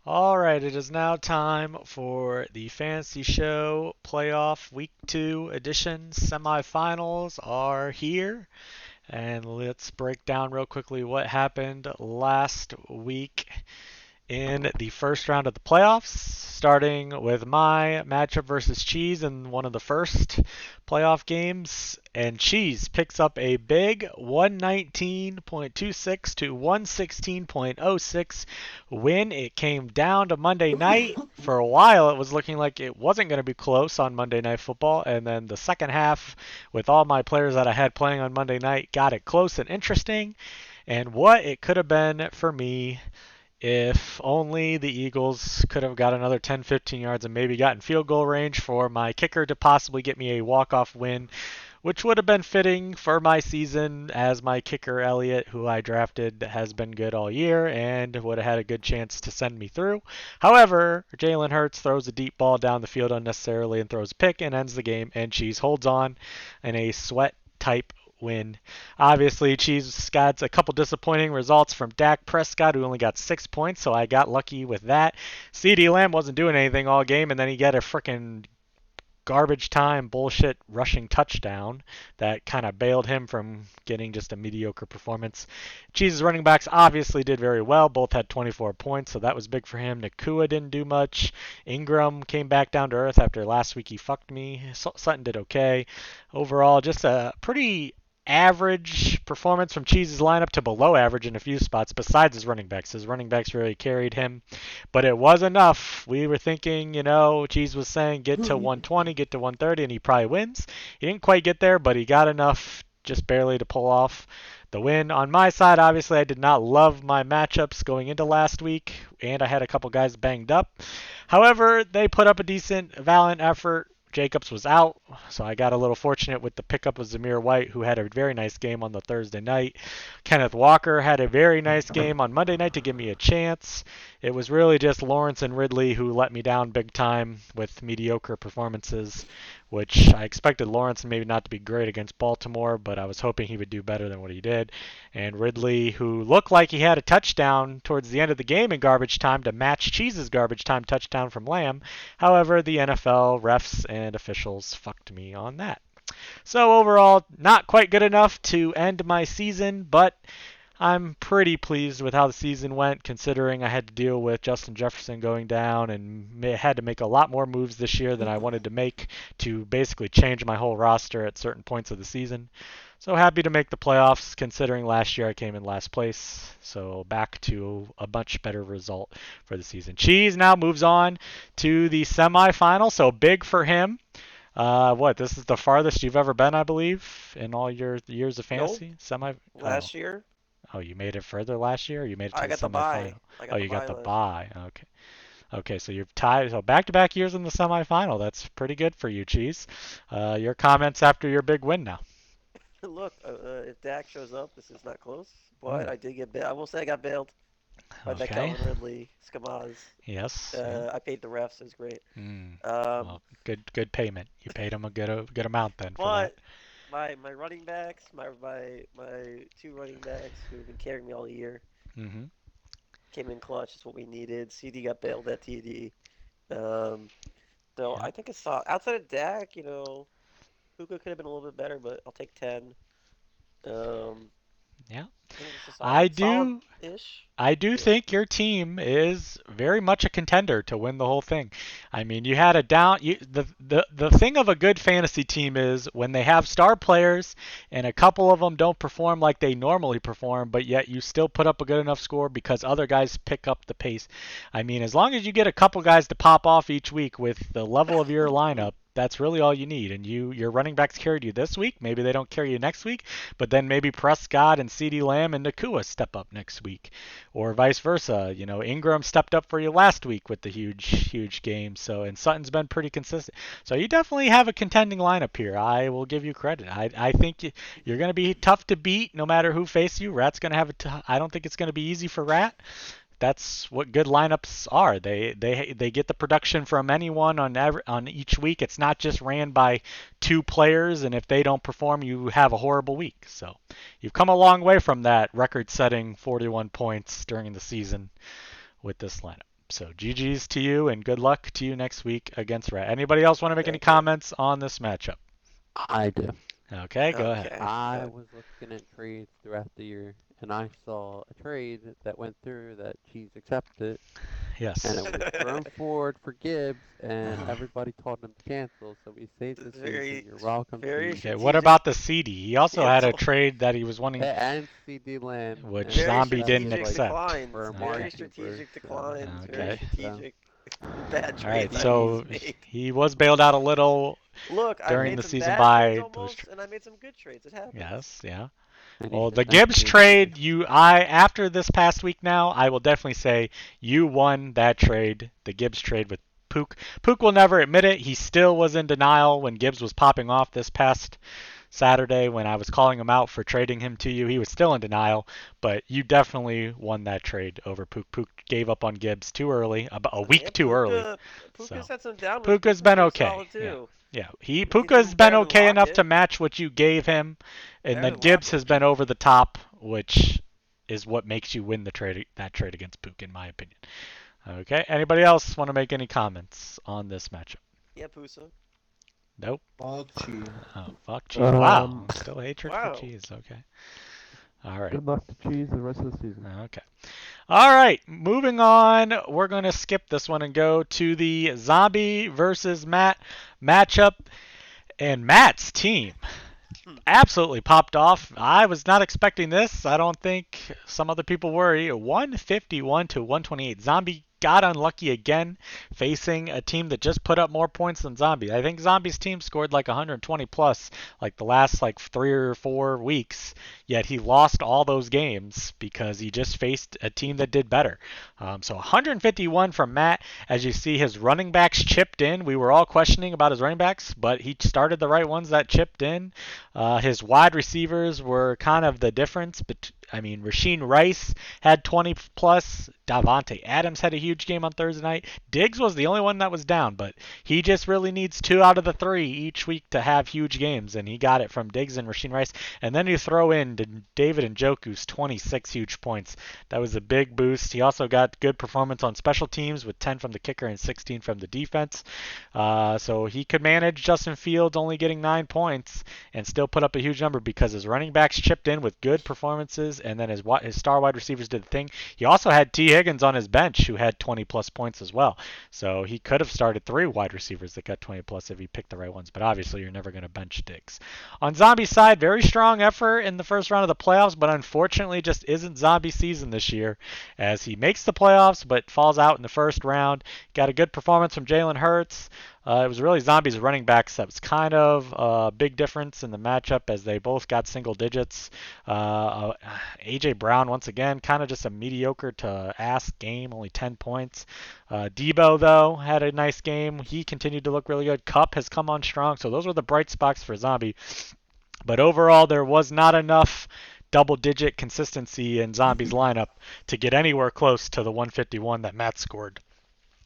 All right, it is now time for the Fantasy Show Playoff Week 2 edition. Semifinals are here, and let's break down real quickly what happened last week in the first round of the playoffs, starting with my matchup versus Cheese in one of the first playoff games. And Cheese picks up a big 119.26 to 116.06 win. It came down to Monday night. For a while, it was looking like it wasn't going to be close on Monday Night Football. And then the second half, with all my players that I had playing on Monday night, got it close and interesting. And what it could have been for me if only the Eagles could have got another 10, 15 yards and maybe gotten field goal range for my kicker to possibly get me a walk-off win, which would have been fitting for my season, as my kicker, Elliott, who I drafted, has been good all year and would have had a good chance to send me through. However, Jalen Hurts throws a deep ball down the field unnecessarily and throws a pick and ends the game, and Cheese holds on in a sweat type win. Obviously, Cheese got a couple disappointing results from Dak Prescott, who only got 6 points, so I got lucky with that. CeeDee Lamb wasn't doing anything all game, and then he got a freaking garbage time bullshit rushing touchdown that kind of bailed him from getting just a mediocre performance. Cheese's running backs obviously did very well. Both had 24 points, so that was big for him. Nakua didn't do much. Ingram came back down to earth after last week he fucked me. Sutton did okay. Overall, just a pretty average performance from Cheese's lineup to below average in a few spots besides his running backs. His running backs really carried him, but it was enough. We were thinking, Cheese was saying get to 120, get to 130, and he probably wins. He didn't quite get there, but he got enough just barely to pull off the win. On my side, obviously, I did not love my matchups going into last week, and I had a couple guys banged up. However, they put up a decent, valiant effort. Jacobs was out, so I got a little fortunate with the pickup of Zamir White, who had a very nice game on the Thursday night. Kenneth Walker had a very nice game on Monday night to give me a chance. It was really just Lawrence and Ridley who let me down big time with mediocre performances, which I expected Lawrence maybe not to be great against Baltimore, but I was hoping he would do better than what he did. And Ridley, who looked like he had a touchdown towards the end of the game in garbage time to match Cheese's garbage time touchdown from Lamb. However, the NFL refs and officials fucked me on that. So overall, not quite good enough to end my season, but I'm pretty pleased with how the season went, considering I had to deal with Justin Jefferson going down and had to make a lot more moves this year than I wanted to make to basically change my whole roster at certain points of the season. So happy to make the playoffs, considering last year I came in last place. So back to a much better result for the season. Cheese now moves on to the semifinal, so big for him. This is the farthest you've ever been, I believe, in all your years of Nope. fantasy? Semi? Oh. Last year, Oh, you made it further last year, or you made it to I the got the bye. semifinal? I Oh, got the you got bye the last year. bye. Okay. Okay, so you're tied. So back-to-back years in the semifinal. That's pretty good for you, Cheese. Your comments after your big win now. Look, if Dak shows up, this is not close. But Ooh. I did get bailed. I will say I got bailed by that Okay. Calvin Ridley Skamaz. Yes. Yeah. I paid the refs. It was great. Hmm. Um, Well, good payment. You paid him a good amount then for that. but my running backs, my two running backs who have been carrying me all year, Mm-hmm. came in clutch. Is what we needed. CD got bailed at TD. Um, so Yeah. I think it's outside of Dak. Puka could have been a little bit better, but I'll take 10. Um, Yeah. I think it's just a I do solid-ish. I do Yeah. think your team is very much a contender to win the whole thing. I mean, you had a down. The thing of a good fantasy team is when they have star players and a couple of them don't perform like they normally perform, but yet you still put up a good enough score because other guys pick up the pace. I mean, as long as you get a couple guys to pop off each week with the level of your lineup, that's really all you need. And your running backs carried you this week. Maybe they don't carry you next week, but then maybe Prescott and CeeDee Lamb and Nakua step up next week, or vice versa. Ingram stepped up for you last week with the huge game. So, and Sutton's been pretty consistent. So you definitely have a contending lineup here. I will give you credit. I think you're going to be tough to beat no matter who faces you. Rat's going to have I don't think it's going to be easy for Rat. That's what good lineups are. They get the production from anyone on each week. It's not just ran by two players, and if they don't perform, you have a horrible week. So you've come a long way from that record-setting 41 points during the season with this lineup. So GG's to you and good luck to you next week against Rat. Anybody else want to make any Thank you. comments on this matchup? I do. Okay, go ahead. Okay. I was looking at trades throughout the year, and I saw a trade that went through that Cheese accepted, Yes. and it was Jerome Ford for Gibbs, and everybody told him to cancel, so we saved the season. Very- You're welcome, very Cheese. Okay, what strategic about the CD? He also had a cancel. trade that he was wanting, And CD Lamb. which and Very Zombie that didn't was, strategic like, accept. declines. for a Very market strategic keeper, so- declines. Very Okay. strategic. Bad All right, trades that so he's made. he was bailed out a little Look, I during made the some season bad trades by those. almost, and I made some good trades. It happens. Yes, yeah. And you Well, should the thank Gibbs me. trade, after this past week now, I will definitely say you won that trade, the Gibbs trade with Pook. Pook will never admit it. He still was in denial when Gibbs was popping off this past Saturday when I was calling him out for trading him to you. He was still in denial, but you definitely won that trade over Pook. Pook gave up on Gibbs too early, about a week Yeah, too early. Puka's So had some down weeks. Puka's been okay. Solid too. Yeah, He's Puka's been been better than okay enough to Lockett. match what you gave him, and Better then than Gibbs Lockett. has been over the top, which is what makes you win that trade against Puka, in my opinion. Okay, anybody else want to make any comments on this matchup? Yeah, Pusa. Nope. Fuck Cheese. Oh, fuck cheese. Wow, Um, still hatred Wow. for cheese. Okay. All right. Good luck to Cheese the rest of the season. Okay. All right, moving on. We're going to skip this one and go to the Zombie versus Matt matchup. And Matt's team absolutely popped off. I was not expecting this. I don't think some other people were. 151 to 128. Zombie got unlucky again facing a team that just put up more points than Zombie. I think Zombie's team scored like 120 plus like the last like 3 or 4 weeks, yet he lost all those games because he just faced a team that did better. So 151 from Matt. As you see, his running backs chipped in. We were all questioning about his running backs, but he started the right ones that chipped in. His wide receivers were kind of the difference. But I mean, Rasheen Rice had 20 plus. Davante Adams had a huge game on Thursday night. Diggs was the only one that was down, but he just really needs 2 out of the 3 each week to have huge games, and he got it from Diggs and Rasheen Rice. And then you throw in David Njoku's 26 huge points. That was a big boost. He also got good performance on special teams with 10 from the kicker and 16 from the defense. So he could manage Justin Fields only getting 9 points and still put up a huge number because his running backs chipped in with good performances, and then his star wide receivers did the thing. He also had T. Higgins on his bench who had 20 plus points as well. So he could have started 3 wide receivers that got 20 plus if he picked the right ones, but obviously you're never going to bench Diggs. On Zombie's side, very strong effort in the first round of the playoffs, but unfortunately just isn't Zombie season this year as he makes the playoffs but falls out in the first round. Got a good performance from Jalen Hurts. It was really Zombie's running backs that was kind of a big difference in the matchup as they both got single digits. A.J. Brown, once again, kind of just a mediocre to ass game, only 10 points. Debo, though, had a nice game. He continued to look really good. Kupp has come on strong, so those were the bright spots for Zombie. But overall, there was not enough double-digit consistency in Zombie's lineup to get anywhere close to the 151 that Matt scored,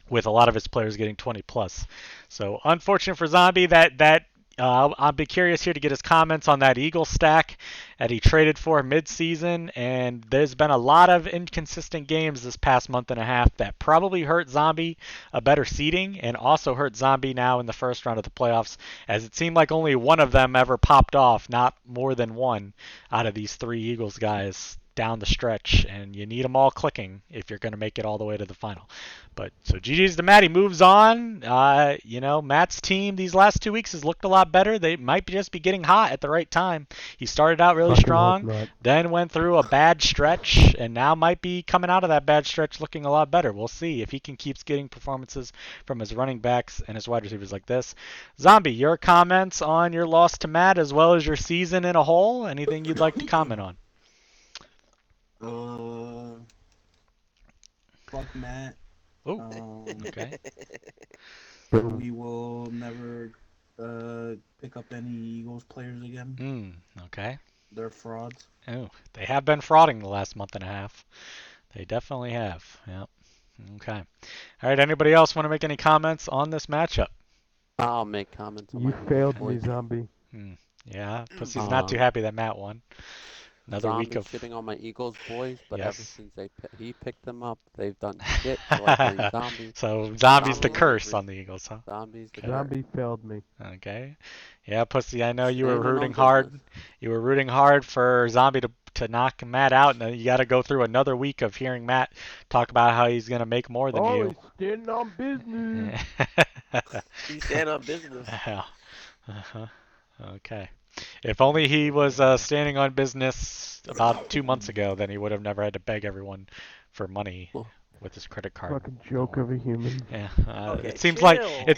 with a lot of his players getting 20 plus. So unfortunate for Zombie that I'll be curious here to get his comments on that Eagle stack that he traded for mid-season. And there's been a lot of inconsistent games this past month and a half that probably hurt Zombie a better seeding and also hurt Zombie now in the first round of the playoffs, as it seemed like only one of them ever popped off, not more than one out of these 3 Eagles guys down the stretch, and you need them all clicking if you're going to make it all the way to the final. But so GG's to Matt. He moves on. Matt's team these last 2 weeks has looked a lot better. They might just be getting hot at the right time. He started out really Fucking strong, hope not. then went through a bad stretch, and now might be coming out of that bad stretch looking a lot better. We'll see if he can keep getting performances from his running backs and his wide receivers like this. Zombie, your comments on your loss to Matt as well as your season in a whole? Anything you'd like to comment on? Fuck Matt. Oh, okay. We will never pick up any Eagles players again. Okay. They're frauds. Oh, they have been frauding the last month and a half. They definitely have. Yep. Okay. All right. Anybody else want to make any comments on this matchup? I'll make comments on You my failed boy. me, Zombie. Yeah. Pussy's not too happy that Matt won. Another week Zombie of shitting on my Eagles boys, but ever yes. since he picked them up, they've done shit. So I blame Zombie. So zombies the Zombie curse Landry. on the Eagles, huh? Zombies the Okay. curse. Zombie failed me. Okay. Yeah, Pussy, I know you were Standing on rooting hard. business. You were rooting hard for Zombie to knock Matt out, and then you got to go through another week of hearing Matt talk about how he's gonna make more than you. Always standing on business. He's standing on business. Yeah. Uh-huh. Okay. If only he was standing on business about 2 months ago, then he would have never had to beg everyone for money Oh. with his credit card. Fucking joke of a human. Yeah. Okay, It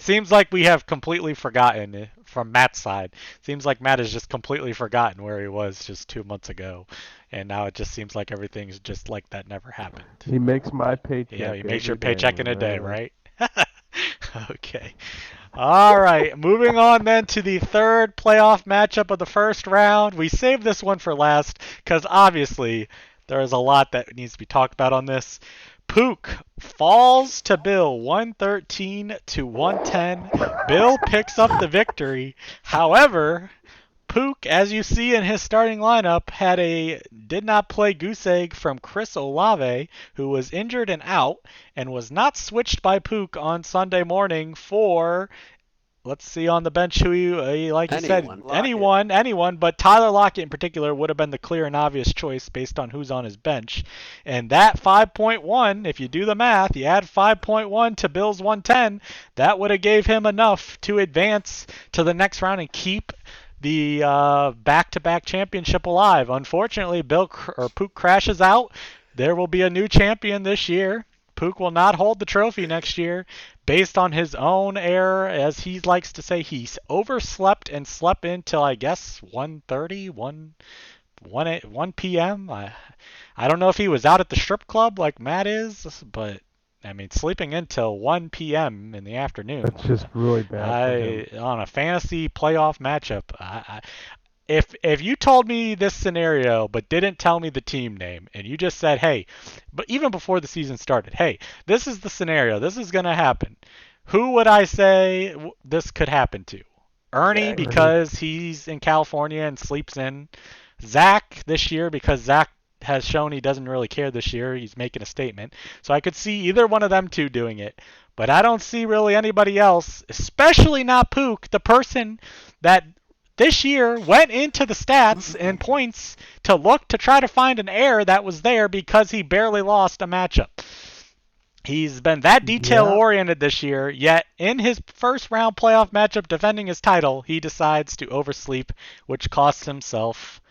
seems like we have completely forgotten from Matt's side. Seems like Matt has just completely forgotten where he was just 2 months ago, and now it just seems like everything's just like that never happened. He makes my paycheck. Yeah, he makes your every paycheck day, in a day, right? right? Okay. All right, moving on then to the third playoff matchup of the first round. We saved this one for last because obviously there is a lot that needs to be talked about on this. Pook falls to Bill 113 to 110. Bill picks up the victory. However, Pook, as you see in his starting lineup, did not play goose egg from Chris Olave, who was injured and out, and was not switched by Pook on Sunday morning for, let's see on the bench who like you said, anyone, but Tyler Lockett in particular would have been the clear and obvious choice based on who's on his bench. And that 5.1, if you do the math, you add 5.1 to Bill's 110, that would have gave him enough to advance to the next round and keep the back-to-back championship alive. Unfortunately, Pook crashes out. There will be a new champion this year. Pook will not hold the trophy next year based on his own error. As he likes to say, he overslept and slept in till, I guess, 1:30, 1 p.m. I don't know if he was out at the strip club like Matt is, but I mean, sleeping until 1 p.m. in the afternoon. That's just really bad for him. On a fantasy playoff matchup. If you told me this scenario but didn't tell me the team name, and you just said, hey, but even before the season started, hey, this is the scenario, this is going to happen, who would I say this could happen to? Ernie, Zach. because he's in California and sleeps in. Zach this year, because Zach has shown he doesn't really care this year. He's making a statement. So I could see either one of them two doing it. But I don't see really anybody else, especially not Pook, the person that this year went into the stats and points to look to try to find an error that was there because he barely lost a matchup. He's been that detail-oriented this year, yet in his first round playoff matchup defending his title, he decides to oversleep, which costs himself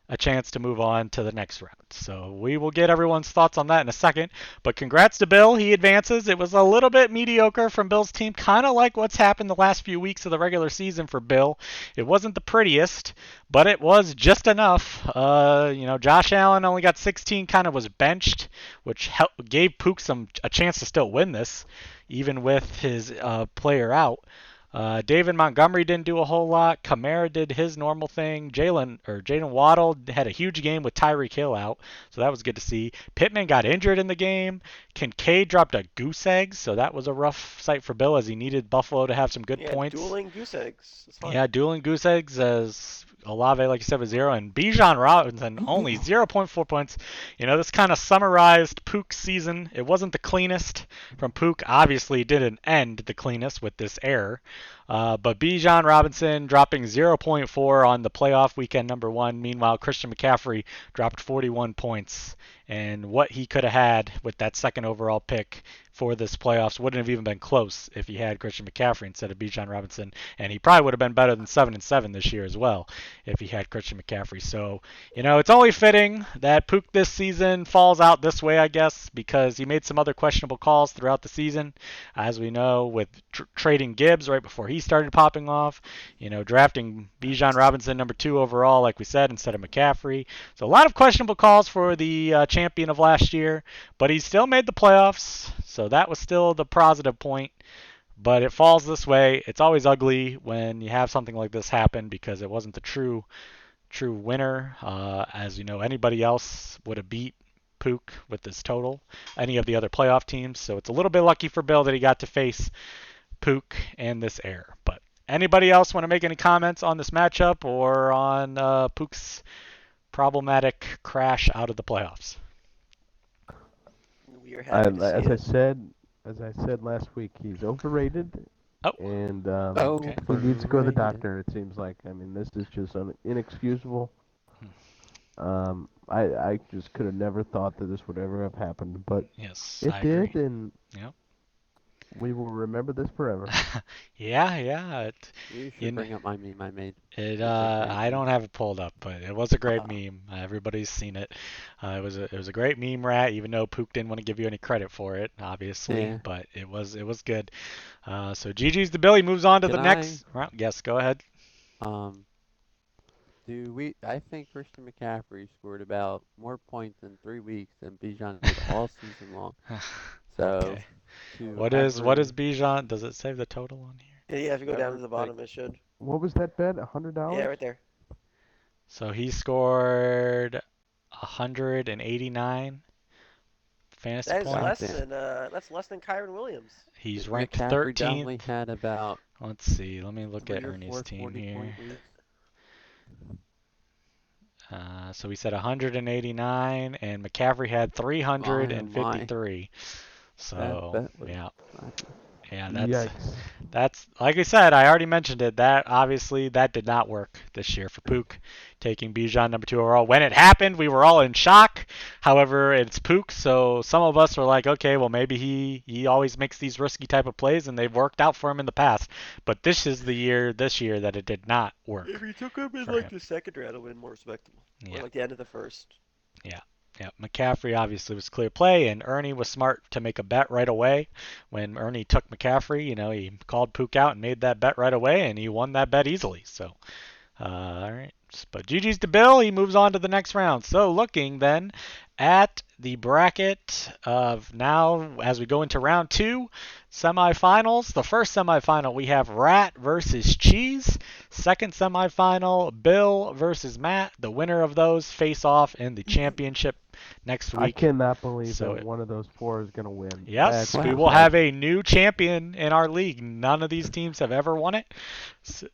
a chance to move on to the next round. So we will get everyone's thoughts on that in a second. But congrats to Bill. He advances. It was a little bit mediocre from Bill's team, kind of like what's happened the last few weeks of the regular season for Bill. It wasn't the prettiest, but it was just enough. Josh Allen only got 16, kind of was benched, which gave Pook a chance to still win this, even with his player out. David Montgomery didn't do a whole lot. Kamara did his normal thing. Jalen Waddle had a huge game with Tyreek Hill out, so that was good to see. Pittman got injured in the game. Kincaid dropped a goose egg, so that was a rough sight for Bill as he needed Buffalo to have some good points. Dueling goose eggs. Yeah, dueling goose eggs as Olave, like you said, was 0, and Bijan Robinson only 0.4 points. This kind of summarized Pook's season. It wasn't the cleanest from Pook. Obviously, didn't end the cleanest with this error. But Bijan Robinson dropping 0.4 on the playoff weekend number 1. Meanwhile, Christian McCaffrey dropped 41 points. And what he could have had with that second overall pick for this playoffs wouldn't have even been close if he had Christian McCaffrey instead of Bijan Robinson. And he probably would have been better than 7-7 this year as well if he had Christian McCaffrey. So, it's only fitting that Pook this season falls out this way, I guess, because he made some other questionable calls throughout the season, as we know, with trading Gibbs right before he started popping off, drafting Bijan Robinson number 2 overall, like we said, instead of McCaffrey. So a lot of questionable calls for the champion of last year, but he still made the playoffs, so that was still the positive point. But it falls this way. It's always ugly when you have something like this happen because it wasn't the true winner. As you know, anybody else would have beat Pook with this total, any of the other playoff teams. So it's a little bit lucky for Bill that he got to face Pook and this error. But anybody else want to make any comments on this matchup or on Pook's problematic crash out of the playoffs. We are happy to As see I it. said last week, he's overrated, Oh. and Okay. he needs to go to the Overrated. doctor. It seems like. I mean, this is just inexcusable. I just could have never thought that this would ever have happened, but Yes, it I did, agree. and Yep. we will remember this forever. Yeah. You You should bring up my meme I made. It It's a great I meme. don't have it pulled up, but it was a great Uh, meme. Everybody's seen it. It was a great meme, Rat. Even though Pook didn't want to give you any credit for it, obviously, Yeah. but it was good. So GG's the Billy moves on to the Can next round. Yes, go ahead. I think Christian McCaffrey scored about more points in 3 weeks than Bijan did all season long. So Okay. to What is ever Bijan? Does it save the total on here? Yeah, if you go down Never to the bottom, it should. What was that bet? $100? Yeah, right there. So he scored 189 fantasy That is points. less than Kyron Williams. He's ranked McCaffrey 13th. definitely had about Let's see. Let me look 3 at or Ernie's 4 team 40 here. point weeks. So we said 189, and McCaffrey had 353. So That was yeah, Yikes. that's like I said. I already mentioned it. That obviously that did not work this year for Pook, taking Bijan number 2 overall. When it happened, we were all in shock. However, it's Pook, so some of us were like, okay, well maybe he always makes these risky type of plays, and they've worked out for him in the past. But this is this year that it did not work. If he took him in for like him. the second round, it would have been more respectable. Yeah. Or like the end of the first. Yeah, McCaffrey obviously was clear play, and Ernie was smart to make a bet right away. When Ernie took McCaffrey, he called Pook out and made that bet right away, and he won that bet easily. So, all right. But GG's to Bill. He moves on to the next round. So looking then at the bracket of now as we go into round 2, semifinals. The first semifinal we have Rat versus Cheese. Second semifinal, Bill versus Matt. The winner of those face off in the championship next week. I cannot believe So that one of those 4 is going to win. Yes, That's we will have a new champion in our league. None of these teams have ever won it. So,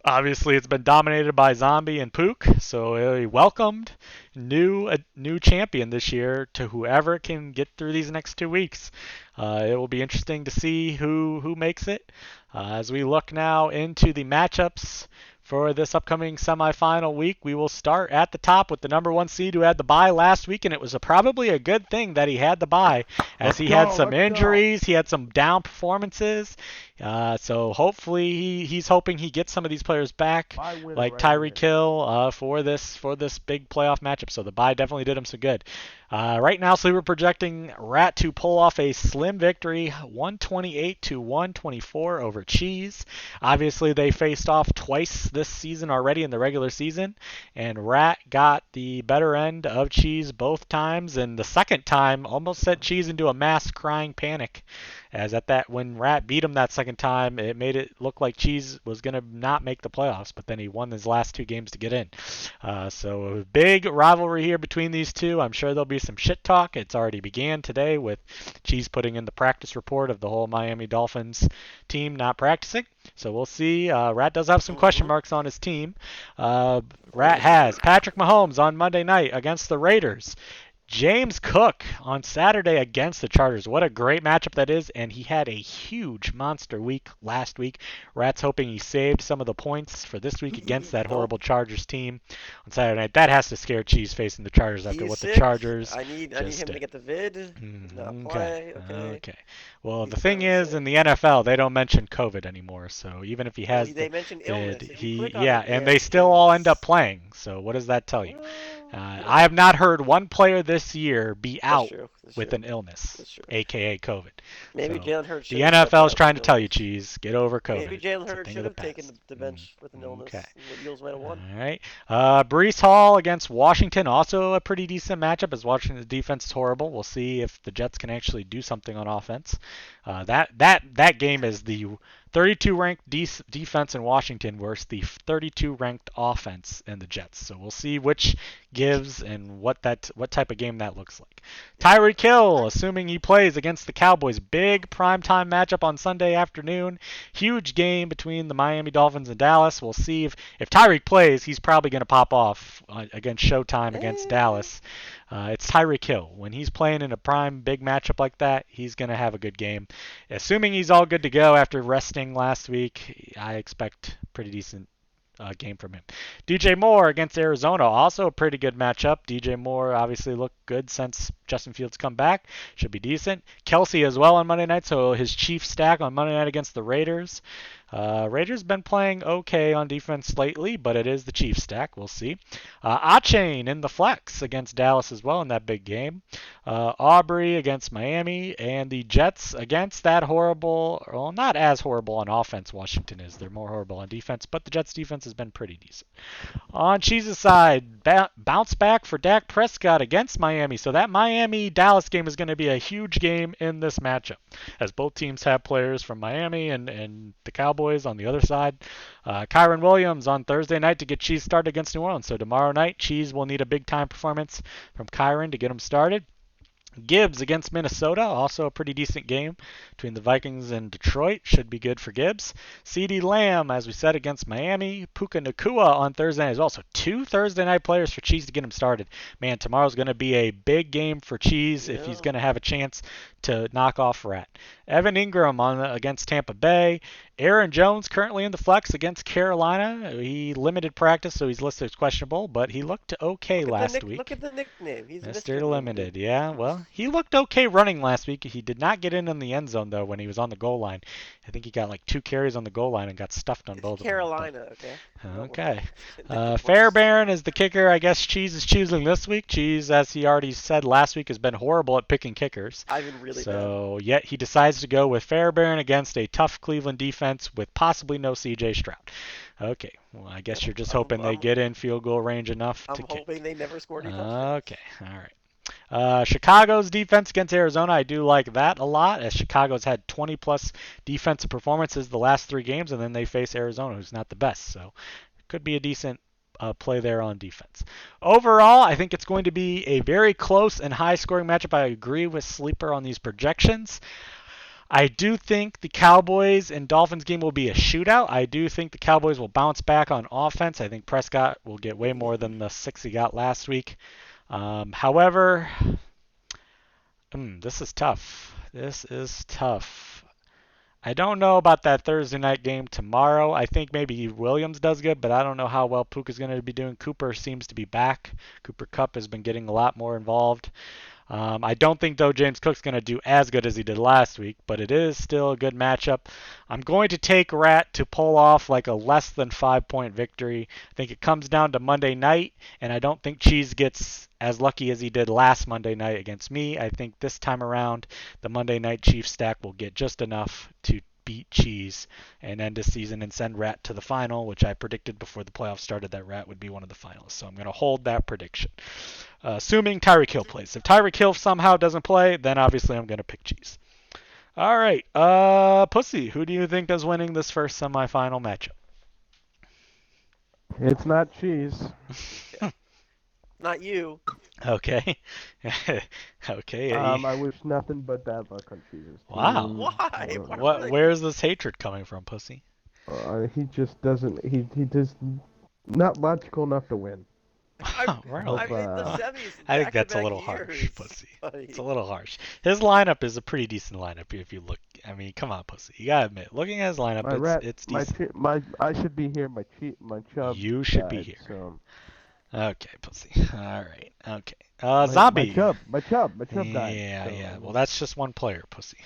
obviously, it's been dominated by Zombie and Pook, so we welcomed a new champion this year to whoever can get through these next 2 weeks. It will be interesting to see who makes it. As we look now into the matchups for this upcoming semifinal week, we will start at the top with the number 1 seed who had the bye last week, and it was probably a good thing that he had the bye, as he had some injuries, he had some down performances. So hopefully he's hoping he gets some of these players back, like Tyreek Hill, for this big playoff matchup. So the bye definitely did him some good. Right now, so we're projecting Rat to pull off a slim victory, 128-124 over Cheese. Obviously, they faced off twice this season already in the regular season, and Rat got the better end of Cheese both times, and the second time almost set Cheese into a mass crying panic. As when Rat beat him that second time, it made it look like Cheese was going to not make the playoffs, but then he won his last 2 games to get in. So a big rivalry here between these two. I'm sure there'll be some shit talk. It's already began today with Cheese putting in the practice report of the whole Miami Dolphins team not practicing. So we'll see. Rat does have some question marks on his team. Rat has Patrick Mahomes on Monday night against the Raiders. James Cook on Saturday against the Chargers. What a great matchup that is, and he had a huge monster week last week. Rat's hoping he saved some of the points for this week against that horrible Chargers team on Saturday night. That has to scare Cheese facing the Chargers after He's what sick. the Chargers I need him to get the vid. Not play. Okay. Well, the thing is, in the NFL, they don't mention COVID anymore. So even if he has they mention illness. and they still all end up playing. So what does that tell you? I have not heard one player this year be out with an illness, aka COVID. Maybe so Jalen Hurts. The NFL is trying to tell you, Cheese, get over COVID. Maybe Jalen Hurts should have taken the bench with an illness. Okay. The Eagles might have won. All right. Breece Hall against Washington, also a pretty decent matchup, as Washington's defense is horrible. We'll see if the Jets can actually do something on offense. That game is the 32 ranked defense in Washington versus the 32 ranked offense in the Jets. So we'll see which gives and what type of game that looks like. Tyreek Tyreek Hill, assuming he plays against the Cowboys. Big primetime matchup on Sunday afternoon. Huge game between the Miami Dolphins and Dallas. We'll see if Tyreek plays, he's probably going to pop off against Showtime against Dallas. It's Tyreek Hill. When he's playing in a prime big matchup like that, he's going to have a good game. Assuming he's all good to go after resting last week, I expect pretty decent game from him. DJ Moore against Arizona, also a pretty good matchup. DJ Moore obviously looked good since Justin Fields come back. Should be decent. Kelsey as well on Monday night, so his chief stack on Monday night against the Raiders. Raiders been playing okay on defense lately, but it is the Chiefs stack. We'll see. Achane in the flex against Dallas as well in that big game. Aubrey against Miami, and the Jets against that horrible, well, not as horrible on offense Washington is. They're more horrible on defense, but the Jets defense has been pretty decent. On Cheese's side, bounce back for Dak Prescott against Miami. So that Miami-Dallas game is going to be a huge game in this matchup, as both teams have players from Miami and the Cowboys on the other side. Kyron Williams on Thursday night to get Cheese started against New Orleans. So tomorrow night, Cheese will need a big-time performance from Kyron to get him started. Gibbs against Minnesota, also a pretty decent game between the Vikings and Detroit. Should be good for Gibbs. CeeDee Lamb, as we said, against Miami. Puka Nacua on Thursday night as well. So 2 Thursday night players for Cheese to get him started. Man, tomorrow's going to be a big game for Cheese if he's going to have a chance to knock off Rat. Evan Ingram against Tampa Bay. Aaron Jones currently in the flex against Carolina. He limited practice, so he's listed as questionable, but he looked okay last week. Look at the nickname. He's Mr. Limited. Yeah, well, he looked okay running last week. He did not get in the end zone, though, when he was on the goal line. I think he got like 2 carries on the goal line and got stuffed on both Carolina, of them. okay? Okay. Fairbairn is the kicker I guess Cheese is choosing this week. Cheese, as he already said last week, has been horrible at picking kickers. I've been really bad. Yet he decides to go with Fairbairn against a tough Cleveland defense with possibly no C.J. Stroud. Okay, well, I guess you're just hoping they get in field goal range enough to kick. I'm hoping they never score any touchdowns. Okay, all right. Chicago's defense against Arizona, I do like that a lot, as Chicago's had 20-plus defensive performances the last 3 games, and then they face Arizona, who's not the best. So it could be a decent play there on defense. Overall, I think it's going to be a very close and high-scoring matchup. I agree with Sleeper on these projections. I do think the Cowboys and Dolphins game will be a shootout. I do think the Cowboys will bounce back on offense. I think Prescott will get way more than the 6 he got last week. However, this is tough. I don't know about that Thursday night game tomorrow. I think maybe Williams does good, but I don't know how well Puka's going to be doing. Cooper seems to be back. Cooper Kupp has been getting a lot more involved. I don't think, though, James Cook's going to do as good as he did last week, but it is still a good matchup. I'm going to take Rat to pull off like a less than 5-point victory. I think it comes down to Monday night, and I don't think Cheese gets as lucky as he did last Monday night against me. I think this time around, the Monday night Chiefs stack will get just enough to beat Cheese and end the season and send Rat to the final, which I predicted before the playoffs started that Rat would be one of the finalists. So I'm going to hold that prediction. Assuming Tyreek Hill plays. If Tyreek Hill somehow doesn't play, then obviously I'm going to pick Cheese. All right. Pussy, who do you think is winning this first semifinal matchup? It's not Cheese. Not you. Okay. Okay. I wish nothing but bad luck on Cheese's team. Wow. Why? Where's this hatred coming from, Pussy? He just doesn't. He just not logical enough to win. I made the semis. I think that's a little harsh, Pussy. It's a little harsh. His lineup is a pretty decent lineup if you look. I mean, come on, Pussy. You gotta admit, looking at his lineup, it's decent. I should be here. My chub. You should be died, here. So. Okay, Pussy. All right. Okay. Zombie. My chub died. Yeah. Well, that's just one player, Pussy.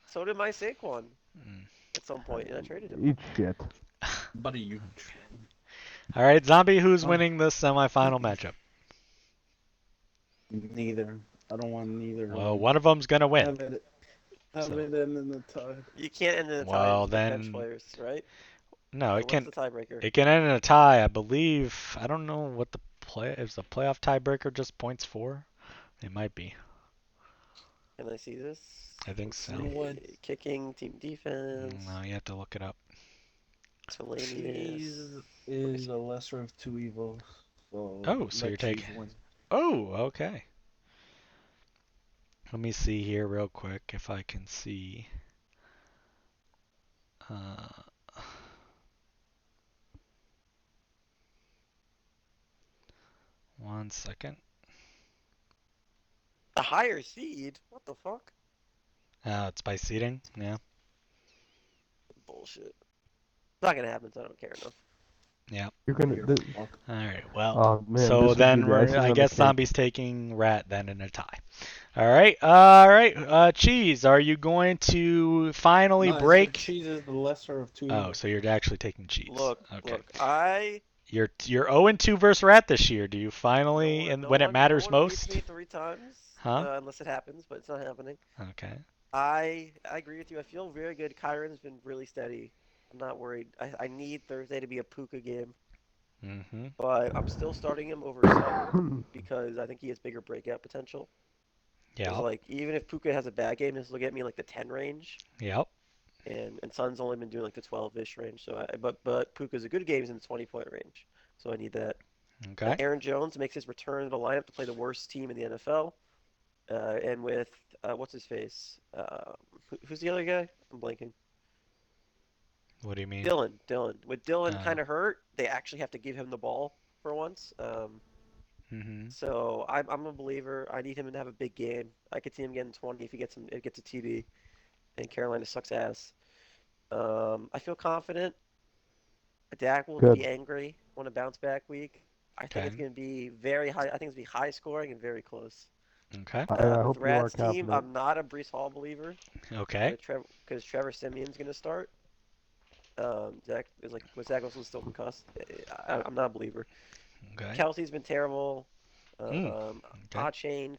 So did my Saquon at some point, and I traded him. Eat shit. Buddy, you. All right, Zombie, who's winning this semifinal matchup? Neither. I don't want neither. Well, one of them's going to win. Have it in the tie. You can't end in a tie. Well, with then- bench players, right? No, it can. What's the tiebreaker? It can end in a tie, I believe. I don't know what the is the playoff tiebreaker just points for. It might be. Can I see this? I think so. Kicking, team defense. No, you have to look it up. Miscellaneous. Cheese is a lesser of 2 evils. So Oh, so let you're Cheese taking- win. Oh, okay. Let me see here real quick if I can see. One second. A higher seed? What the fuck? It's by seeding. Yeah. Bullshit. It's not gonna happen, so I don't care enough. You're gonna. All right. Well. Oh man. So this would be then the icing I on the guess cake. Zombie's taking Rat then in a tie. All right. Cheese, are you going to finally No, I said break? cheese is the lesser of two Oh, evils. so you're actually taking Cheese. Look, Okay. look, I You're 0-2 versus Rat this year. Do you finally, no and one, when it matters no one most? beats me 3 times, Huh? unless it happens, but it's not happening. Okay. I agree with you. I feel very good. Kyron's been really steady. I'm not worried. I need Thursday to be a Puka game, Mm-hmm. but I'm still starting him over Sutton because I think he has bigger breakout potential. 'Cause, Yep. like, even if Puka has a bad game, he'll get me like the 10 range, Yep. and Sun's only been doing like the 12-ish range. So but Puka's a good game, he's in the 20-point range, so I need that. Okay. Aaron Jones makes his return to the lineup to play the worst team in the NFL, and with what's his face? Who's the other guy? I'm blanking. What do you mean? Dylan. With Dylan Oh. kind of hurt, they actually have to give him the ball for once. Mm-hmm. So I'm a believer. I need him to have a big game. I could see him getting 20 if he gets a TB, and Carolina sucks ass. I feel confident. Dak will Good. be angry on a bounce back week. I think it's Okay. going to be very high. I think it's going to be high scoring and very close. Okay. I With hope you are Rat's team, confident. I'm not a Brees Hall believer Okay. because Trevor Simeon's going to start. Zach is like, was Zach Wilson still concussed? I'm not a believer. Okay. Kelsey's been terrible. Okay. Achane,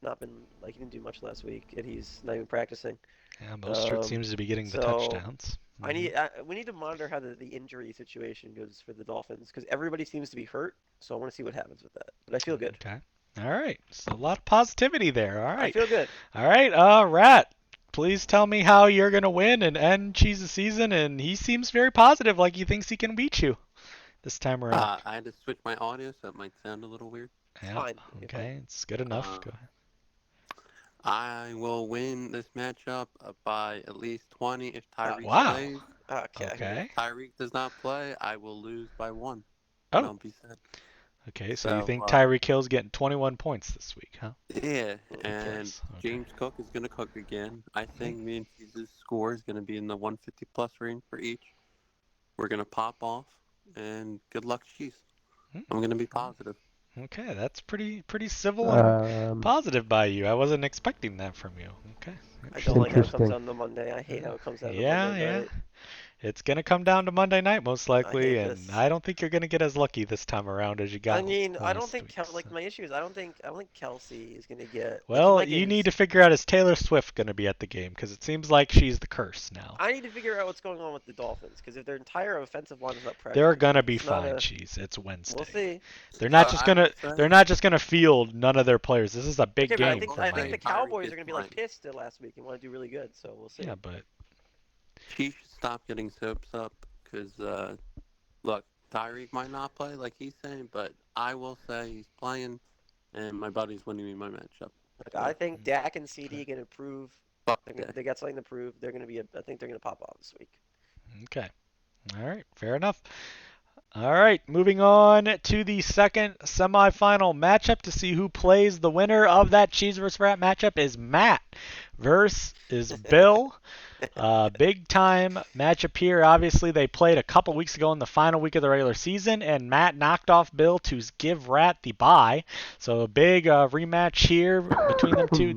not been like he didn't do much last week, and he's not even practicing. Yeah, Mostert seems to be getting the so touchdowns. We need to monitor how the injury situation goes for the Dolphins because everybody seems to be hurt. So I want to see what happens with that. But I feel good. Okay. All right. So a lot of positivity there. All I right. feel good. All right. Rat, please tell me how you're gonna win and end Cheese's season. And he seems very positive, like he thinks he can beat you this time around. I had to switch my audio, so it might sound a little weird. Yeah. Fine. You're fine. Okay. It's good enough. Go ahead. I will win this matchup by at least 20 if Tyreek Wow. plays. Okay. Okay. If Tyreek does not play, I will lose by 1. Oh. Don't be sad. Okay. So you think So, Tyreek Hill's getting 21 points this week, huh? Yeah, and Yes, okay. James Cook is going to cook again. I think me and Cheese's score is going to be in the 150 plus range for each. We're going to pop off, and good luck, Cheese. I'm going to be positive. Okay. That's pretty civil and positive by you. I wasn't expecting that from you. Okay. I don't like how it comes Interesting. on the Monday. I hate how it comes out on the Yeah, Monday yeah. night. It's gonna come down to Monday night most likely, hate and this. I don't think you're gonna get as lucky this time around as you got. I mean, I don't last think week, like so. my issue is I don't think Kelsey is gonna get. Like, he Well, might you get need to figure out is Taylor Swift gonna be at the game because it seems like she's the curse now. I need to figure out what's going on with the Dolphins because if their entire offensive line is not pressure, They're gonna be it's not fine, a- Cheese. It's Wednesday. We'll see. They're not So just I gonna. would say- They're not just gonna field none of their players. This is a big Okay, but game for I them. think the Tyreek Cowboys is are gonna be like fine. pissed at last week and want to do really good. So we'll see. Yeah, but Chiefs should stop getting soaps up because, look, Tyreek might not play like he's saying, but I will say he's playing, and my buddy's winning me my matchup. Like, I think Dak and CD are gonna prove. Fuck They're gonna, Dak. they got something to prove. They're gonna be. I think they're gonna pop off this week. okay. All right, fair enough. All right, moving on to the second semifinal matchup to see who plays. The winner of that Cheese vs. Rat matchup is Matt versus Bill. Big time matchup here. Obviously, they played a couple weeks ago in the final week of the regular season, and Matt knocked off Bill to give Rat the bye. So a big rematch here between them two.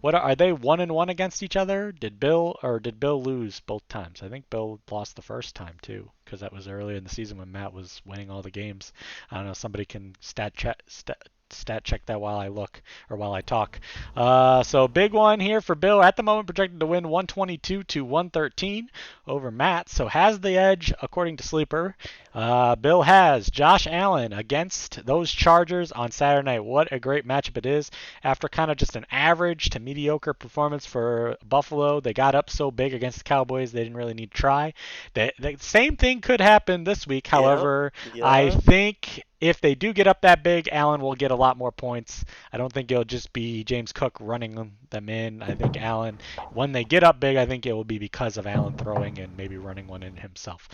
Are they 1-1 against each other? Did Bill lose both times? I think Bill lost the first time too, because that was earlier in the season when Matt was winning all the games. I don't know. Somebody can stat check that while I look or while I talk. So big one here for Bill at the moment, projected to win 122 to 113 over Matt. So has the edge according to Sleeper. Bill has Josh Allen against those Chargers on Saturday night. What a great matchup it is. After kind of just an average to mediocre performance for Buffalo, they got up so big against the Cowboys they didn't really need to try. The same thing could happen this week. However, I Yeah. think if they do get up that big, Allen will get a lot more points. I don't think it'll just be James Cook running them in. I think Allen, when they get up big, I think it will be because of Allen throwing and maybe running one in himself.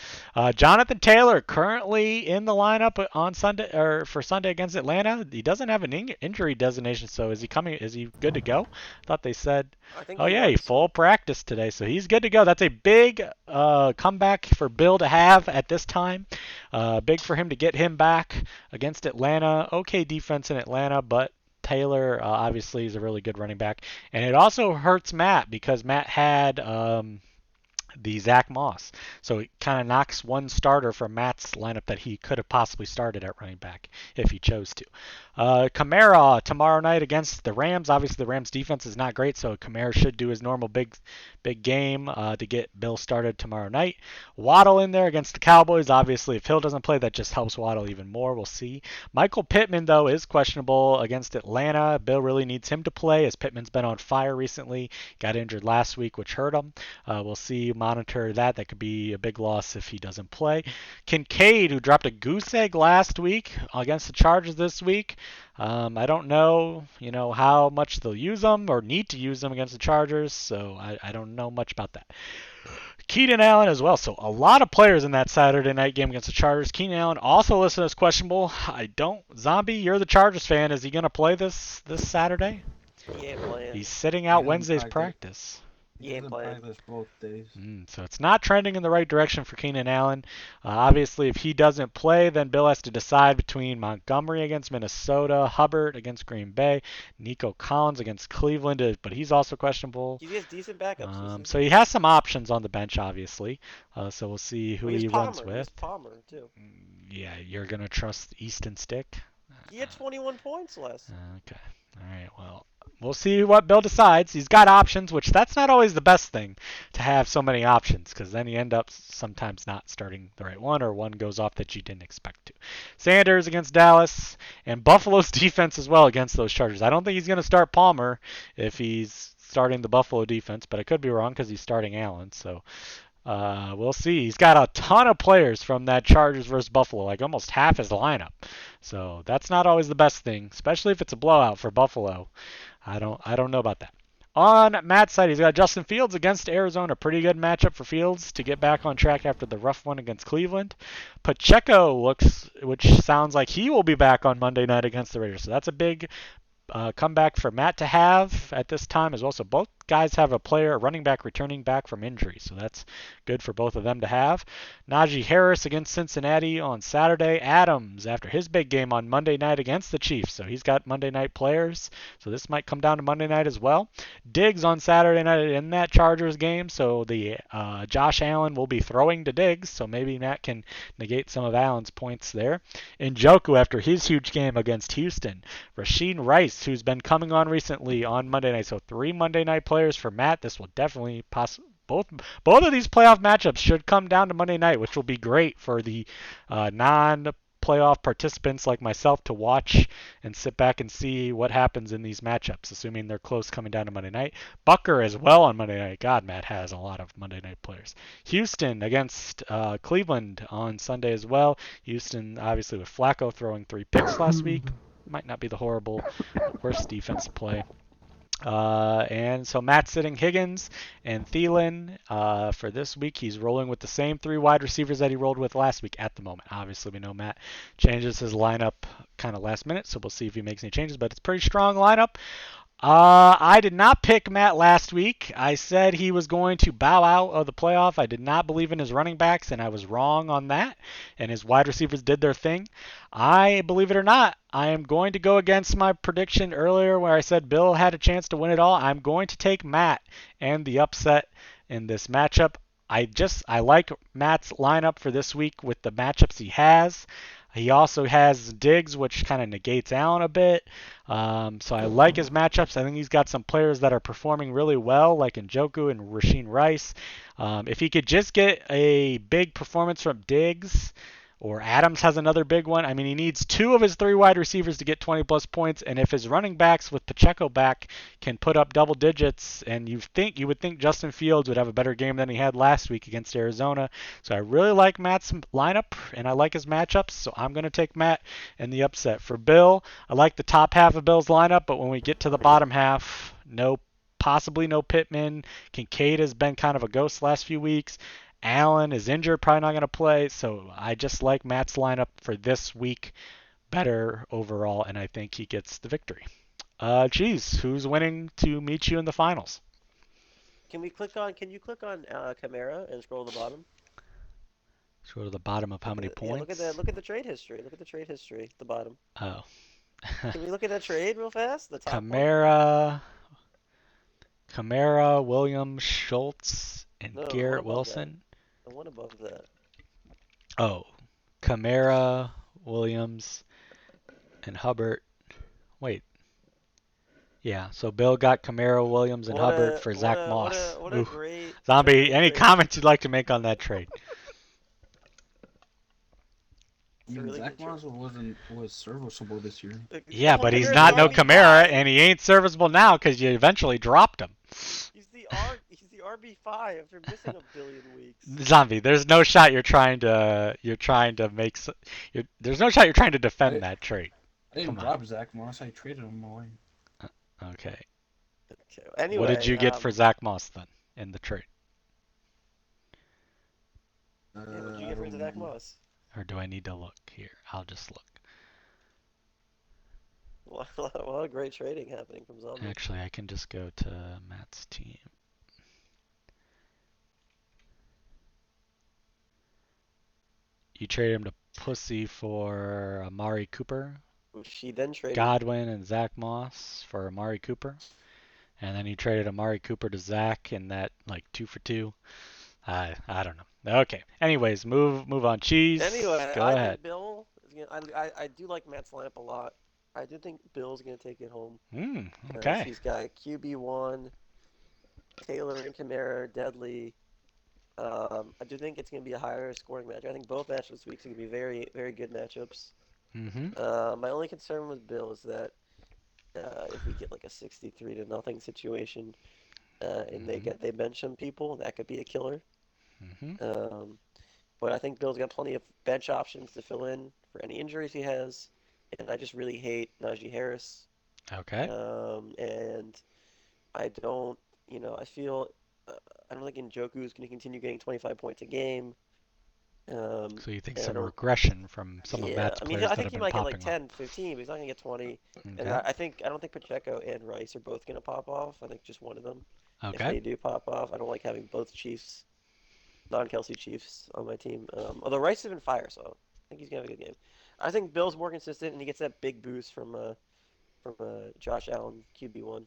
Jonathan Taylor currently in the lineup on Sunday or for Sunday against Atlanta. He doesn't have an injury designation, so is he coming? Is he good to go? I thought they said. I think Oh he yeah, he was. full practice today, so he's good to go. That's a big comeback for Bill to have at this time. Big for him to get him back against Atlanta. Okay defense in Atlanta, but Taylor obviously is a really good running back. And it also hurts Matt because Matt had the Zach Moss. So it kind of knocks one starter from Matt's lineup that he could have possibly started at running back if he chose to. Kamara tomorrow night against the Rams. Obviously, the Rams defense is not great, so Kamara should do his normal big game to get Bill started tomorrow night. Waddle in there against the Cowboys. Obviously, if Hill doesn't play, that just helps Waddle even more. We'll see. Michael Pittman, though, is questionable against Atlanta. Bill really needs him to play as Pittman's been on fire recently. Got injured last week, which hurt him. We'll see. Monitor that. That could be a big loss if he doesn't play. Kincaid, who dropped a goose egg last week against the Chargers this week. I don't know, how much they'll use them or need to use them against the Chargers, so I don't know much about that. Keenan Allen as well. So a lot of players in that Saturday night game against the Chargers. Keenan Allen also listed as questionable. Zombie, you're the Chargers fan. Is he going to play this Saturday? He ain't playing. He's sitting out Yeah, Wednesday's practice. practice. He ain't playing. practice both days. So it's not trending in the right direction for Keenan Allen. Obviously, if he doesn't play, then Bill has to decide between Montgomery against Minnesota, Hubbard against Green Bay, Nico Collins against Cleveland, but he's also questionable. He has decent backups. So he has some options on the bench, obviously. So we'll see who He he has runs Palmer. He has with. Palmer too. Yeah, you're going to trust Easton Stick? He had 21 points less. Okay. All right. Well, we'll see what Bill decides. He's got options, which that's not always the best thing to have so many options because then you end up sometimes not starting the right one or one goes off that you didn't expect to. Sanders against Dallas and Buffalo's defense as well against those Chargers. I don't think he's going to start Palmer if he's starting the Buffalo defense, but I could be wrong because he's starting Allen. So we'll see. He's got a ton of players from that Chargers versus Buffalo, like almost half his lineup. So that's not always the best thing, especially if it's a blowout for Buffalo. I don't know about that. On Matt's side, he's got Justin Fields against Arizona. Pretty good matchup for Fields to get back on track after the rough one against Cleveland. Pacheco which sounds like he will be back on Monday night against the Raiders. So that's a big comeback for Matt to have at this time as well. So both guys have a running back returning back from injury. So that's good for both of them to have. Najee Harris against Cincinnati on Saturday. Adams after his big game on Monday night against the Chiefs. So he's got Monday night players. So this might come down to Monday night as well. Diggs on Saturday night in that Chargers game. So the Josh Allen will be throwing to Diggs. So maybe Matt can negate some of Allen's points there. Njoku after his huge game against Houston. Rasheen Rice, who's been coming on recently on Monday night. So 3 Monday night players for Matt. This will definitely both of these playoff matchups should come down to Monday night, which will be great for the non-playoff participants like myself to watch and sit back and see what happens in these matchups, assuming they're close coming down to Monday night. Bucker as well on Monday night. God, Matt has a lot of Monday night players. Houston against Cleveland on Sunday as well. Houston, obviously, with Flacco throwing 3 picks last week. Might not be the worst defense to play. And so Matt's sitting Higgins and Thielen for this week. He's rolling with the same 3 wide receivers that he rolled with last week at the moment. Obviously, we know Matt changes his lineup kind of last minute, so we'll see if he makes any changes, but it's a pretty strong lineup. I did not pick Matt last week. I said he was going to bow out of the playoff. I did not believe in his running backs, and I was wrong on that. And his wide receivers did their thing. Believe it or not, I am going to go against my prediction earlier where I said Bill had a chance to win it all. I'm going to take Matt and the upset in this matchup. I like Matt's lineup for this week with the matchups he has. He also has Diggs, which kind of negates Allen a bit. So I like his matchups. I think he's got some players that are performing really well, like Njoku and Rasheen Rice. If he could just get a big performance from Diggs or Adams has another big one. I mean, he needs 2 of his 3 wide receivers to get 20 plus points, and if his running backs with Pacheco back can put up double digits, and you would think Justin Fields would have a better game than he had last week against Arizona. So I really like Matt's lineup, and I like his matchups, so I'm going to take Matt in the upset. For Bill, I like the top half of Bill's lineup, but when we get to the bottom half, possibly no Pittman. Kincaid has been kind of a ghost last few weeks. Allen is injured, probably not going to play. So I just like Matt's lineup for this week better overall, and I think he gets the victory. Cheese, who's winning to meet you in the finals? Can you click on Kamara and scroll to the bottom? Scroll to the bottom of how many Yeah, points? look at the trade history. Look at the trade history at the bottom. Oh. Can we look at that trade real fast? The top one? Kamara, Williams, Schultz, and No, Garrett one above Wilson. The one above that. Oh, Kamara, Williams, and Hubbard. Wait. Yeah, so Bill got Kamara, Williams, and Hubbard for Zach Moss. What a great Zombie, any trade. comments you'd like to make on that trade? I mean, really Zach good Moss was serviceable this year. Yeah, Well, but he's Kamara's not no RB5. Kamara, and he ain't serviceable now because you eventually dropped him. He's the RB5 after missing a billion weeks. Zombie, there's no shot you're trying to there's no shot you're trying to defend that trade. I didn't Come on. drop Zach Moss. I traded him away. Okay. Okay. Anyway, What did you get for Zach Moss then in the trade? Yeah, what did you get for Zach Moss? Or do I need to look here? I'll just look. A lot of great trading happening from Zombie. Actually, I can just go to Matt's team. You traded him to Pussy for Amari Cooper, She then traded. Godwin, and Zach Moss for Amari Cooper. And then you traded Amari Cooper to Zach in that like 2 for 2. I don't know. Okay. Anyways, move on. Cheese. Anyway, Go I ahead. think Bill is gonna, I do like Matt's lineup a lot. I do think Bill's gonna take it home. Okay. He's got QB1, Taylor and Kamara, deadly. I do think it's gonna be a higher scoring match. I think both matchups this week are gonna be very, very good matchups. My only concern with Bill is that if we get like a 63-0 situation, and they bench some people, that could be a killer. But I think Bill's got plenty of bench options to fill in for any injuries he has, and I just really hate Najee Harris. Okay. And I don't, I feel I don't think Njoku is going to continue getting 25 points a game. So you think and I some don't- regression from some of Yeah, Matt's I players mean, I that think have he been might get popping like 10, 15, but he's not going to get 20. And Okay. I don't think Pacheco and Rice are both going to pop off. I think just one of them. If Okay. they do pop off, I don't like having both Chiefs, non-Kelsey Chiefs on my team. Although Rice has been fire, so I think he's going to have a good game. I think Bill's more consistent, and he gets that big boost from Josh Allen, QB1.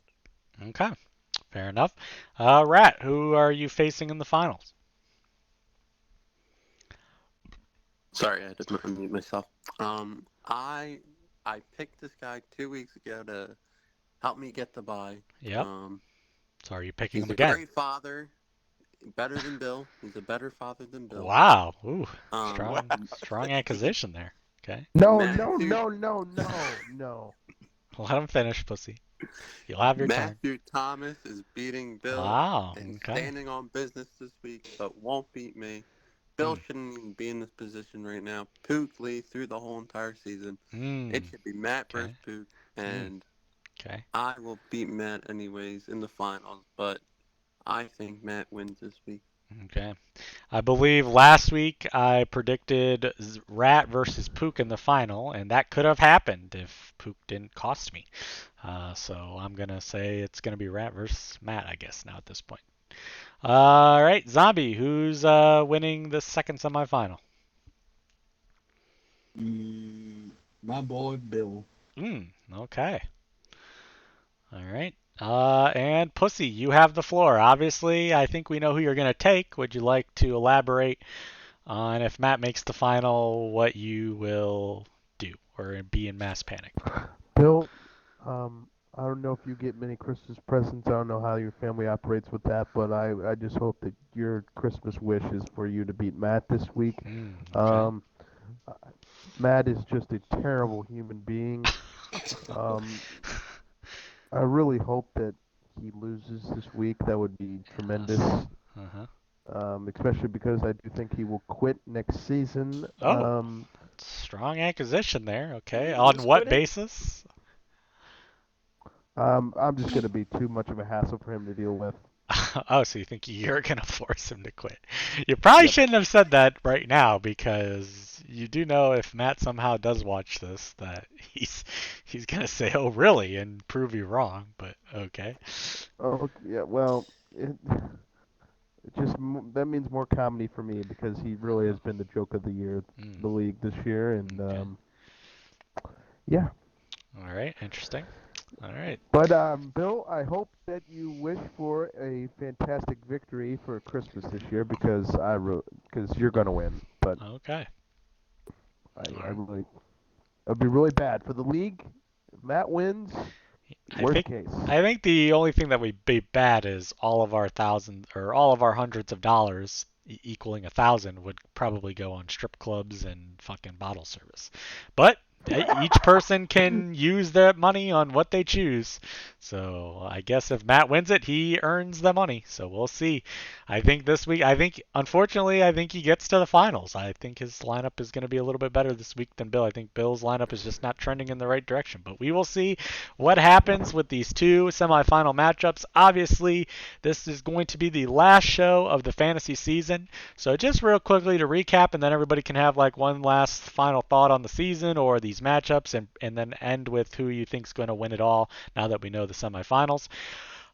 Okay. Fair enough. Rat, who are you facing in the finals? Sorry, I had to unmute myself. I picked this guy 2 weeks ago to help me get the bye. Yep. So are you picking He's him a again? great father, better than Bill. He's a better father than Bill. Wow. Ooh. Um, Strong accusation there. Okay. No, Matthew- no. Let him finish, pussy. You'll have your turn. Matthew Thomas is beating Bill Wow. and Okay. standing on business this week, but won't beat me. Bill shouldn't even be in this position right now. Pook leads through the whole entire season. It should be Matt Okay. versus Pook, and Okay. I will beat Matt anyways in the finals, but I think Matt wins this week. Okay. I believe last week I predicted Rat versus Pook in the final, and that could have happened if Pook didn't cost me. So I'm going to say it's going to be Rat versus Matt, I guess, now at this point. All right, Zombie, who's winning the second semifinal? My boy Bill. Okay. All right. And Pussy, you have the floor. Obviously, I think we know who you're going to take. Would you like to elaborate on if Matt makes the final, what you will do or be in mass panic? Bill, I don't know if you get many Christmas presents. I don't know how your family operates with that, but I just hope that your Christmas wish is for you to beat Matt this week. Okay. Matt is just a terrible human being. Um, I really hope that he loses this week. That would be tremendous. Uh-huh. Especially because I do think he will quit next season. Oh, strong accusation there. Okay. On Who's what quitting? basis? I'm just gonna be too much of a hassle for him to deal with. Oh, so you think you're gonna force him to quit? You probably Yep. shouldn't have said that right now because you do know if Matt somehow does watch this that he's gonna say, "Oh, really?" and prove you wrong. But okay. Oh, yeah. Well, that means more comedy for me because he really has been the joke of the year, the Mm, league this year, and okay. yeah. All right. Interesting. All right. But Bill, I hope that you wish for a fantastic victory for Christmas this year because because you're gonna win. But Okay. I All really it'd be really bad for the league. If Matt wins, I worst think case. I think the only thing that would be bad is all of our thousands or all of our hundreds of dollars equaling 1,000 would probably go on strip clubs and fucking bottle service. But each person can use their money on what they choose. So I guess if Matt wins it, he earns the money. So we'll see. I think this week, unfortunately, I think he gets to the finals. I think his lineup is going to be a little bit better this week than Bill. I think Bill's lineup is just not trending in the right direction. But we will see what happens with these two semifinal matchups. Obviously, this is going to be the last show of the fantasy season. So just real quickly to recap, and then everybody can have like one last final thought on the season or these matchups, and then end with who you think's going to win it all now that we know the semifinals.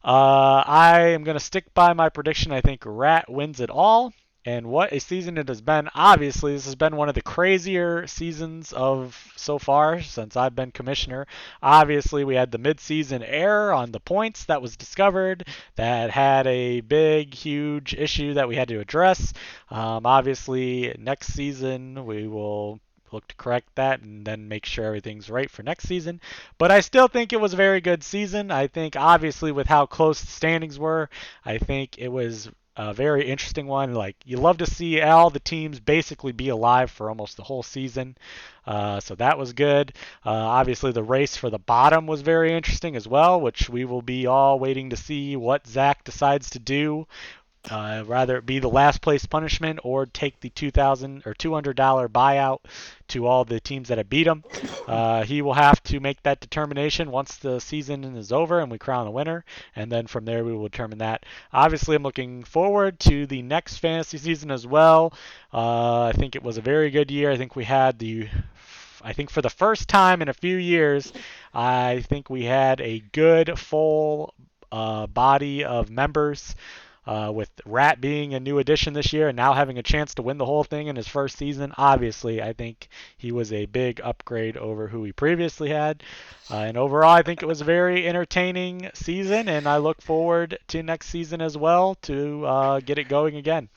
I am going to stick by my prediction. I think Rat wins it all. And what a season it has been. Obviously, this has been one of the crazier seasons of so far since I've been commissioner. Obviously, we had the midseason error on the points that was discovered that had a big, huge issue that we had to address. Obviously, next season we will look to correct that and then make sure everything's right for next season. But I still think it was a very good season. I think, obviously, with how close the standings were, I think it was a very interesting one. Like, you love to see all the teams basically be alive for almost the whole season. So that was good. Obviously, the race for the bottom was very interesting as well, which we will be all waiting to see what Zach decides to do. Rather it be the last place punishment or take the $200 buyout to all the teams that have beat him. He will have to make that determination once the season is over and we crown a winner, and then from there we will determine that. Obviously, I'm looking forward to the next fantasy season as well. I think it was a very good year. I think for the first time in a few years, I think we had a good full body of members. With Rat being a new addition this year and now having a chance to win the whole thing in his first season, obviously I think he was a big upgrade over who he previously had. And overall, I think it was a very entertaining season, and I look forward to next season as well to get it going again.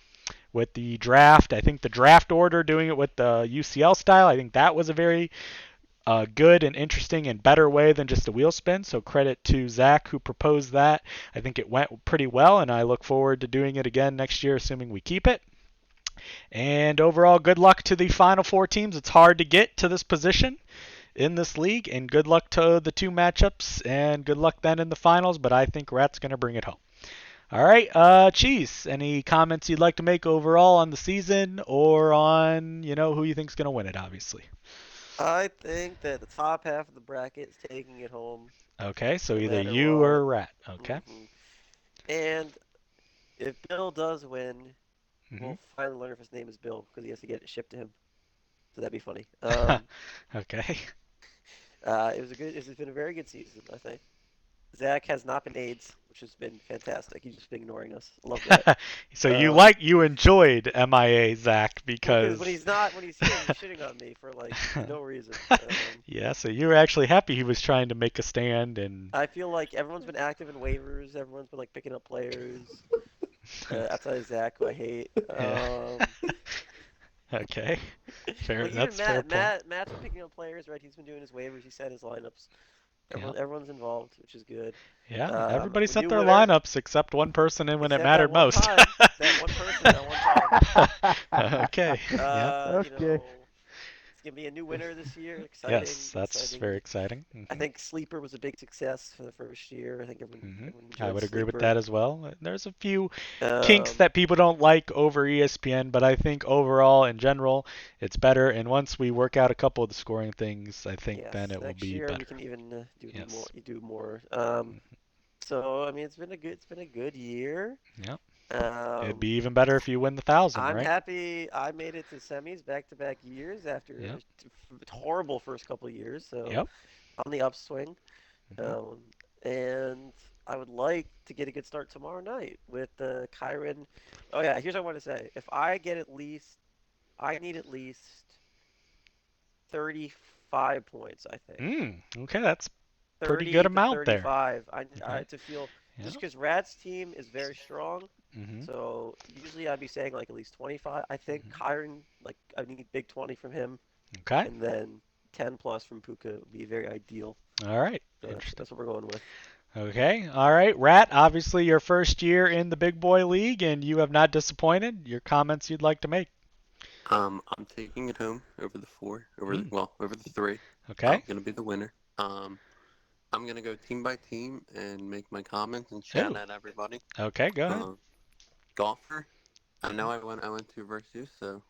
With the draft, I think the draft order, doing it with the UCL style, I think that was a very good and interesting and better way than just a wheel spin. So credit to Zach who proposed that. I think it went pretty well, and I look forward to doing it again next year, assuming we keep it. And overall, good luck to the final four teams. It's hard to get to this position in this league, and good luck to the two matchups, and good luck then in the finals. But I think Rat's going to bring it home. All right, Cheese, any comments you'd like to make overall on the season or on, who you think's going to win it, obviously? I think that the top half of the bracket is taking it home, Okay, so no either matter you what. or Rat. Okay. And if Bill does win, Mm-hmm. we'll finally learn if his name is Bill because he has to get it shipped to him. So that'd be funny. Okay. It's been a very good season, I think. Zach has not been AIDS, which has been fantastic. He's just been ignoring us. I love that. So Um, you enjoyed MIA, Zach, Well, because when he's here, he's shitting on me for like no reason. yeah, so you were actually happy he was trying to make a stand and I feel like everyone's been active in waivers. Everyone's been like picking up players. Outside of Zach, who I hate. yeah. Okay. Fair. Like even That's fair point. Matt's been picking up players, right? He's been doing his waivers. He set his lineups. Yeah. Everyone's involved, which is good. Yeah. Everybody A set new their winner, lineups except one person and when it except that mattered one most. time. That one person, that one time. Okay. Yeah. Okay. gonna be a new winner this year. Exciting. Yes, that's exciting. very exciting. I think Sleeper was a big success for the first year. I think everyone I enjoyed would agree with Sleeper. that as well. There's a few kinks Um, that people don't like over ESPN, but I think overall, in general, it's better. And once we work out a couple of the scoring things, I think yes, then it will next be year we better. can even do more. Yes. Do more. So I mean, it's been a good year. Yep. It'd Um, be even better if you win the 1,000, I'm right? happy I made it to semis back-to-back years after Yep. a horrible first couple of years. So Yep. on the upswing. Mhm. And I would like to get a good start tomorrow night with Kyron. Oh yeah, here's what I want to say. If I get I need at least 35 points. I think Okay, that's pretty good 30 to amount there. 35. Okay. To feel Yeah. just because Rad's team is very strong. Mhm. So usually I'd be saying like at least 25. I think Kyron, like I need big 20 from him, Okay. and then 10 plus from Puka would be very ideal. All right. So Interesting. that's what we're going with. Okay. All right. Rat, obviously your first year in the Big Boy League, and you have not disappointed. Your comments you'd like to make? I'm taking it home over the four, over the three. Okay. I'm gonna be the winner. I'm gonna go team by team and make my comments and shout Ooh. at everybody. Okay. Go ahead. Golfer. I know I went to versus, so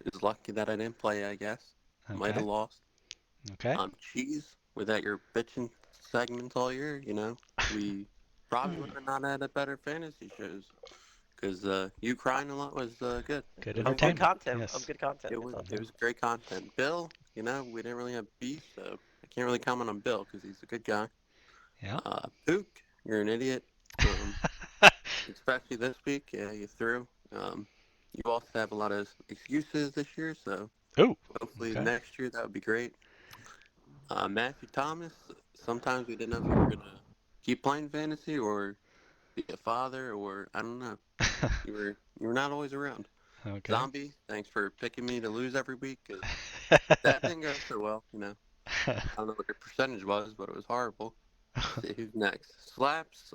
it was lucky that I didn't play. I guess might Okay. have lost. Okay. Cheese. Without your bitching segments all year, we probably would have not had a better fantasy shows. Because you crying a lot was good. Good It was I'm good entertainment. content. Yes. I'm good content. It good was content. it was great content. Bill, we didn't really have beef, so I can't really comment on Bill because he's a good guy. Yeah. Pook, you're an idiot. Especially this week, yeah, you threw. You also have a lot of excuses this year, so Ooh. hopefully Okay. next year that would be great. Matthew Thomas, sometimes we didn't know if you were gonna keep playing fantasy or be a father, or I don't know. You were not always around. Okay. Zombie, thanks for picking me to lose every week, 'cause that didn't go so well, I don't know what your percentage was, but it was horrible. Let's see who's next. Slaps,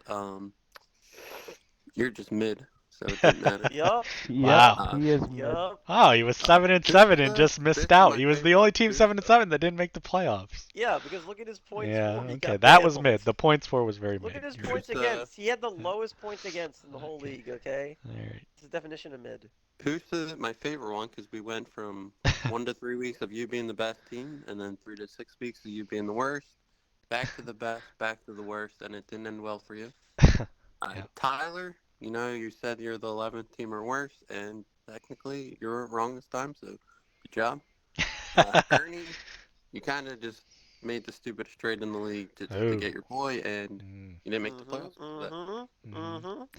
you're just mid, so it didn't matter. Yup. Yeah, Wow. he is mid. Yup. Oh, he was 7-7 and just This missed is out. my He was the favorite only one, team too. 7-7 that didn't make the playoffs. Yeah, because look at his points Yeah. for. He Okay. got That was bamboozled. mid. The points for was very Look mid. at his You're points Pusa, against. He had the lowest points against in the whole Okay. league. Okay, All right. it's the definition of mid. Pusa, my favorite one, because we went from 1 to 3 weeks of you being the best team, and then 3 to 6 weeks of you being the worst, back to the best, back to the worst, and it didn't end well for you. Yeah. Tyler, you said you're the 11th team or worse, and technically you weren't wrong this time, so good job. Ernie, you kind of just made the stupidest trade in the league to Ooh. get your boy, and Mm. you didn't make the playoffs.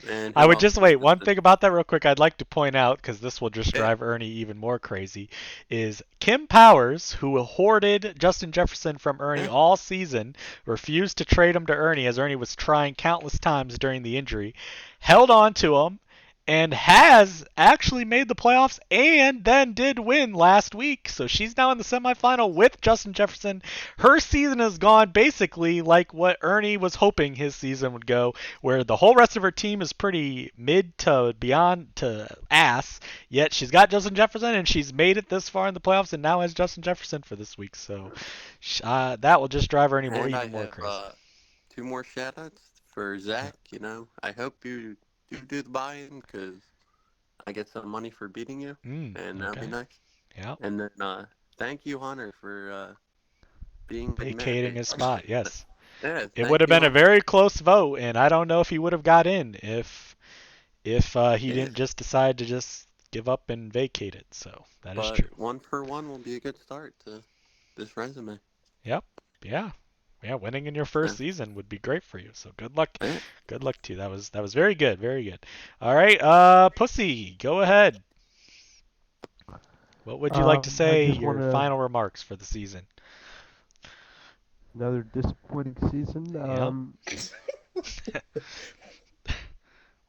And I who would else just was wait. One good? thing about that real quick I'd like to point out, because this will just Yeah. drive Ernie even more crazy, is Kim Powers, who hoarded Justin Jefferson from Ernie all season, refused to trade him to Ernie as Ernie was trying countless times during the injury, held on to him, and has actually made the playoffs and then did win last week. So she's now in the semifinal with Justin Jefferson. Her season has gone basically like what Ernie was hoping his season would go, where the whole rest of her team is pretty mid to beyond to ass, yet she's got Justin Jefferson and she's made it this far in the playoffs and now has Justin Jefferson for this week. So that will just drive Ernie And I even more have crazy. 2 more shout-outs for Zach. I hope you do the buy-in, because I get some money for beating you, and that'll be Okay. nice. Yeah. And then thank you, Hunter, for being Vacating his spot, yes. Yeah, It would have been a very close vote, and I don't know if he would have got in if he didn't just decide to just give up and vacate it. So that is true. 1 for 1 will be a good start to this resume. Yep. Yeah. Yeah. Winning in your first season would be great for you. So good luck. Yeah. Good luck to you. That was very good. Very good. All right. Pussy, go ahead. What would you like to I say? just Your wanna- final remarks for the season. Another disappointing season.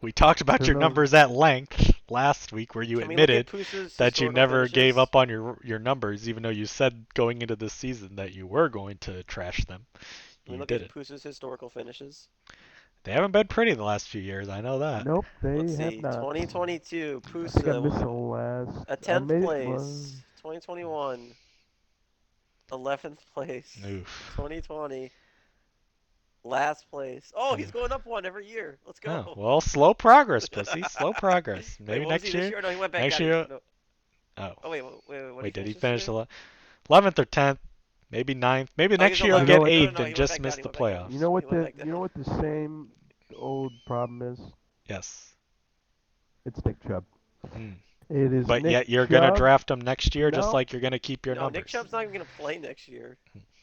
We talked about Who your knows? numbers at length last week, where you Can we look at admitted Pusa's that you historical never finishes? gave up on your numbers, even though you said going into this season that you were going to trash them. Can we You look did at it. Pusa's historical finishes? They haven't been pretty the last few years. I know that. Nope, they Let's have see. not. 2022, I think I Pusa missed the last. a I 10th made it place. was 2021, 11th place. Oof. 2020. Last place. Oh, he's Oof. going up one every year. Let's go. Oh, well, slow progress, pussy. Slow progress. Wait, Maybe what was he next this year. year? No, he went back Next down. year. No. Oh, Oh, wait. What wait, did did he he finish finish this year? 11th or 10th? Maybe 9th. Maybe Oh, he's next year he'll 11th. You know get what? No, 8th he and went just back miss down. He the went back down. playoffs. You know what He went the back you know down. what the same old problem is? Yes. It's Nick Chubb. Mm. It is But Nick yet you're gonna Chubb. draft him next year, just No, like you're gonna keep your No, Nick numbers. Chubb's not even going to play next year.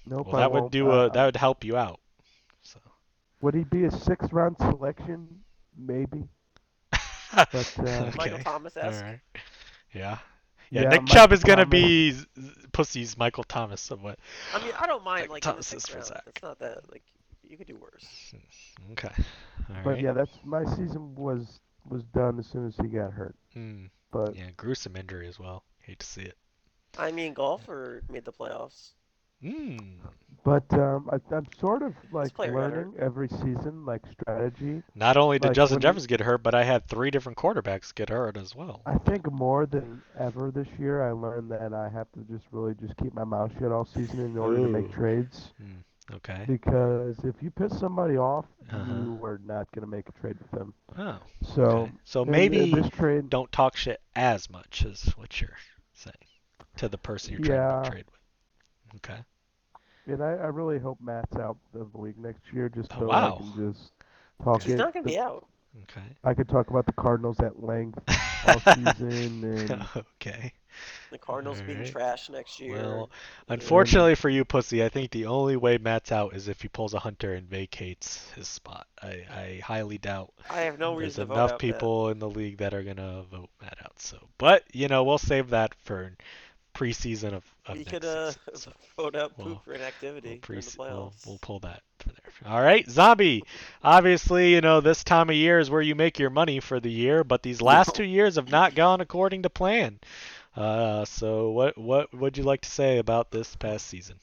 nope, Well, I that would won't. do that would help you out. So. Would he be a 6th-round selection? Maybe. But Michael Okay. Thomas-esque. All right. Yeah. Yeah. yeah, Nick Chubb Michael is gonna Thomas. be Pussy's Michael Thomas somewhat. I mean, I don't mind Like like in the Thomas is 6th for round. Zach. It's not that like you could do worse. Okay. All But right. yeah, that's my season was done as soon as he got hurt. Mm. But Yeah. Gruesome injury as well. Hate to see it. I mean, golfer made the playoffs. Mm. I'm sort of like player got learning every season like strategy. Not only did Like Justin when Jefferson get hurt, but I had 3 different quarterbacks get hurt as well. I think more than ever this year, I learned that I have to just really just keep my mouth shut all season in order to make Ooh. trades. Okay. Because if you piss somebody off, Uh-huh. you are not going to make a trade with them. Oh. So, Okay. So and maybe this trade, don't talk shit as much as what you're saying to the person you're trying to make yeah, trade with. Okay. and I really hope Matt's out of the league next year, just Oh, so wow. I can just talk He's it. not going to be out. Okay. I could talk about the Cardinals at length all season, and Okay. The Cardinals being Alright. trash next year. Well, Yeah. unfortunately for you, Pussy, I think the only way Matt's out is if he pulls a Hunter and vacates his spot. I highly doubt I have no there's reason to vote enough out people in the league that are gonna vote Matt out. So, but we'll save that for preseason of Matt. We next could season. So vote out we'll poop for inactivity during the playoffs. we'll pull that for there. All right, Zombie. Obviously, this time of year is where you make your money for the year, but these last 2 years have not gone according to plan. So what would you like to say about this past season?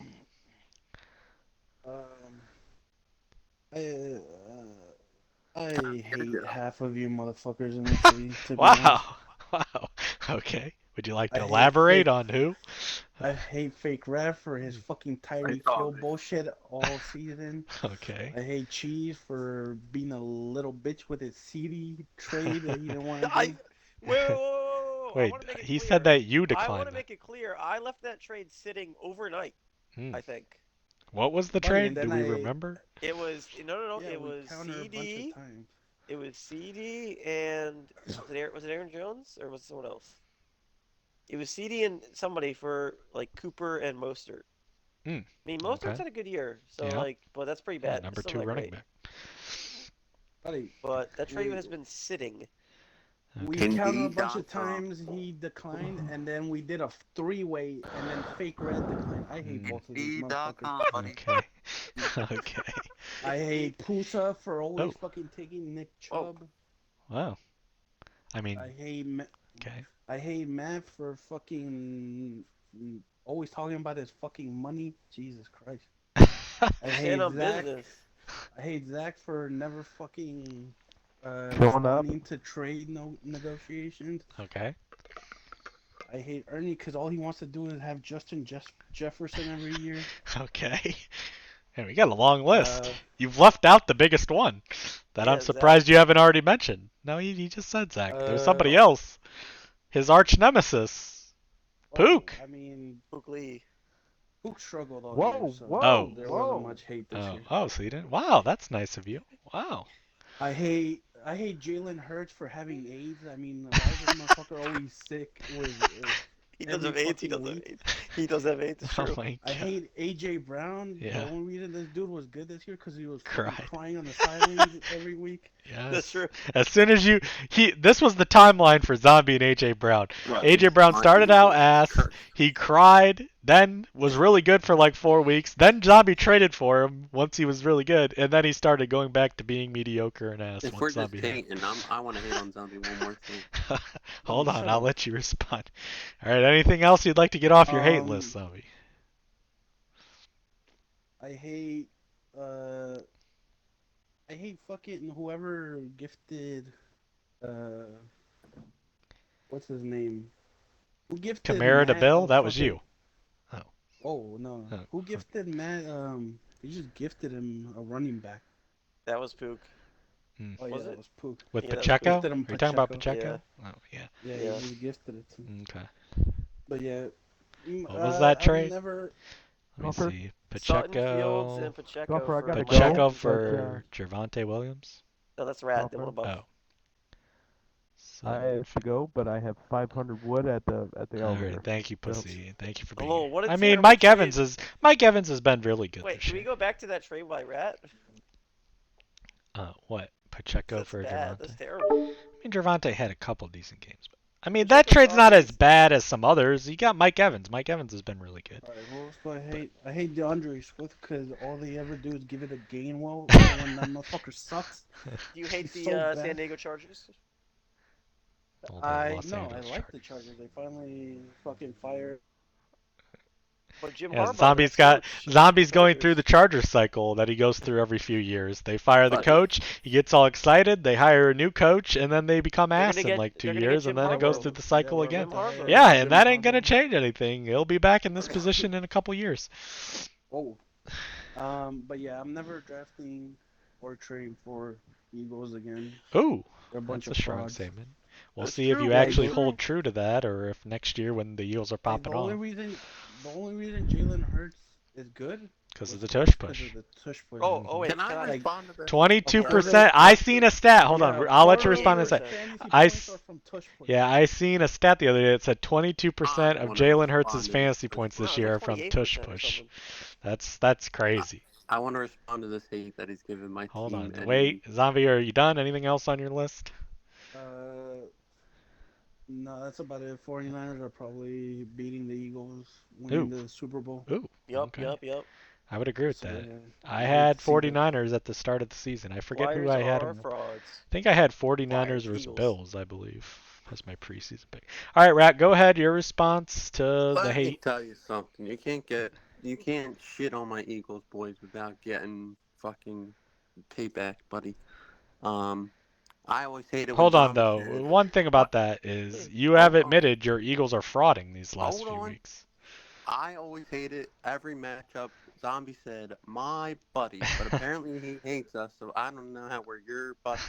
I hate half of you motherfuckers in this league, to be honest. Wow. Wow. Okay. Would you like to I hate elaborate fake- on who? I hate fake ref for his fucking Tyreek Hill bullshit all season. Okay. I hate Cheese for being a little bitch with his CD trade that he didn't want to I do. whoa! I Wait, want to make it he clear. said that you I want declined to that. make it clear. I left that trade sitting overnight. I think What was the Buddy, trade? and Do then we I- remember? it was no. Yeah, It we was counter a bunch CD. of times. It was CD and was it Aaron Jones or was it someone else? It was CD and somebody for like Cooper and Mostert. Hmm. I mean, Mostert's Okay. had a good year, so Yeah. but that's pretty Yeah, bad. number Still 2 not running great. back. Buddy, But that trade We- has been sitting. we Okay. counter a Indeed, bunch of Donald. times, he declined, and then we did a three-way, and then fake red declined. I hate both of these motherfuckers. Indeed.com, buddy. Okay. Okay. I hate Pusa for always Oh. fucking taking Nick Oh. Chubb. Wow. I mean, I hate okay. I hate Matt for fucking always talking about his fucking money. Jesus Christ. I hate And on Zach. business. I hate Zach for never fucking Showing up. responding to trade negotiations. Okay. I hate Ernie because all he wants to do is have Justin Jefferson every year. Okay. Hey, we got a long list. Uh, You've left out the biggest one that Yeah, I'm surprised you haven't already mentioned. No, he just said Zach. There's somebody else. His arch nemesis. Pook. I mean, Luke Lee. Pook struggled all Whoa, year, so whoa, there whoa. wasn't much hate this year. Oh, so you didn't? Wow, that's nice of you. Wow. I hate Jalen Hurts for having AIDS. I mean, why is this motherfucker always sick? He does Every have AIDS. He fucking does have week. AIDS. He does have AIDS. It's Oh true. my I god. hate AJ Brown. Yeah. The only reason this dude was good this year because he was fucking Cried. crying on the sidelines every week. Yes. That's true. As soon as this was the timeline for Zombie and AJ Brown. AJ Brown started out ass. He cried, then was really good for like 4 weeks. Then Zombie traded for him once he was really good, and then he started going back to being mediocre and ass. If we're once just Zombie hating, I want to hate on Zombie one more thing. Hold on, Shut I'll up. let you respond. All right, anything else you'd like to get off your hate list, Zombie? I hate fucking whoever gifted what's his name? Who gifted Kamara to Matt Bill? a That was fucking- you. Oh no. Oh, Who gifted Matt? He just gifted him a running back. That was Pook. Oh yeah, Was that it? was Pook. with Yeah, that was Pacheco? Gifted him Are you talking about Pacheco. Pacheco? Oh, yeah. Yeah, Yeah. he just gifted it to him. Okay. But yeah, What was that I've trade? never. Let me Gopher, see. Sutton Fields Pacheco. and Pacheco Gopher, I for gotta Mike go, Pacheco Evans. but for Javante Williams. No, that's Rat, the one Gopher, above. Oh. I Sutton. have to go, but I have 500 wood at the All elevator. right, thank you, So, Pussy. Thank you for being Hello, here. what a I mean, terrible Mike trade. Evans has been really good Wait, this can we year. go back to that trade by Rat? What? Pacheco That's for bad. That's Javante? terrible. I mean, Javante had a couple decent games, but I mean, that Pacheco's trade's not already- as bad as some others. You got Mike Evans. Mike Evans has been really good. Alright, who else do I hate? I hate DeAndre Swift because all they ever do is give it a Gainwell when that motherfucker sucks. Do you hate He's the so bad. San Diego Chargers? All the I Los no, I Angeles like the Chargers. Chargers. They finally fucking fired. But Jim Yeah, Harbaugh, Zombie's the got coach, Zombie's the going through Chargers. the Chargers cycle that he goes through every few years. They fire the But coach, he gets all excited, they hire a new coach, and then they become They're ass gonna in get- like 2 they're gonna get years, Jim and then it goes Harbaugh. through the Yeah, cycle we're again. Jim about to Harbaugh. hire Yeah, and Jim that ain't gonna Harbaugh. change anything. He'll be back in this position in a couple years. Oh, but yeah, I'm never drafting or trading for Eagles again. Ooh, They're a bunch that's a of strong frauds. statement. We'll That's see if true, you Yeah, actually you- hold true to that, or if next year when the Eagles are Like, popping the off, only reason Jalen Hurts is good because of was the tush because push. of the tush push. Oh wait, can I can I? respond to this? 22%. I seen a stat. Hold Yeah, on, I'll let you quarter respond in a of sec. your fantasy I points s- are from tush push. Yeah, I seen a stat the other day that said 22% I of wanna Jalen Hurts' respond to fantasy this. points Wow, this it's year like are from 28% tush or push. something. That's crazy. I want to respond to this hate that he's given my Hold team. on, wait, Zombie, are you done? Anything else on your list? No, that's about it. 49ers are probably beating the Eagles, Ooh. winning the Super Bowl. Ooh, Yup, okay. Yup. I would agree with So, that. yeah, I hate had to see that. 49ers at the start of the season. I forget who Flyers I had are them. frauds. I think I had Flyers, 49ers versus Eagles. Bills, I believe, as my preseason pick. All right, Rat, go ahead. Your response to the Let me hate. tell you something. You can't shit on my Eagles boys without getting fucking payback, buddy. I always hated when Hold on, Zombie though. said, One thing about that is you have Hold on. admitted your Eagles are frauding these last Hold few on. weeks. I always hated every matchup. Zombie said, my buddy, but apparently he hates us, so I don't know how we're your buddy.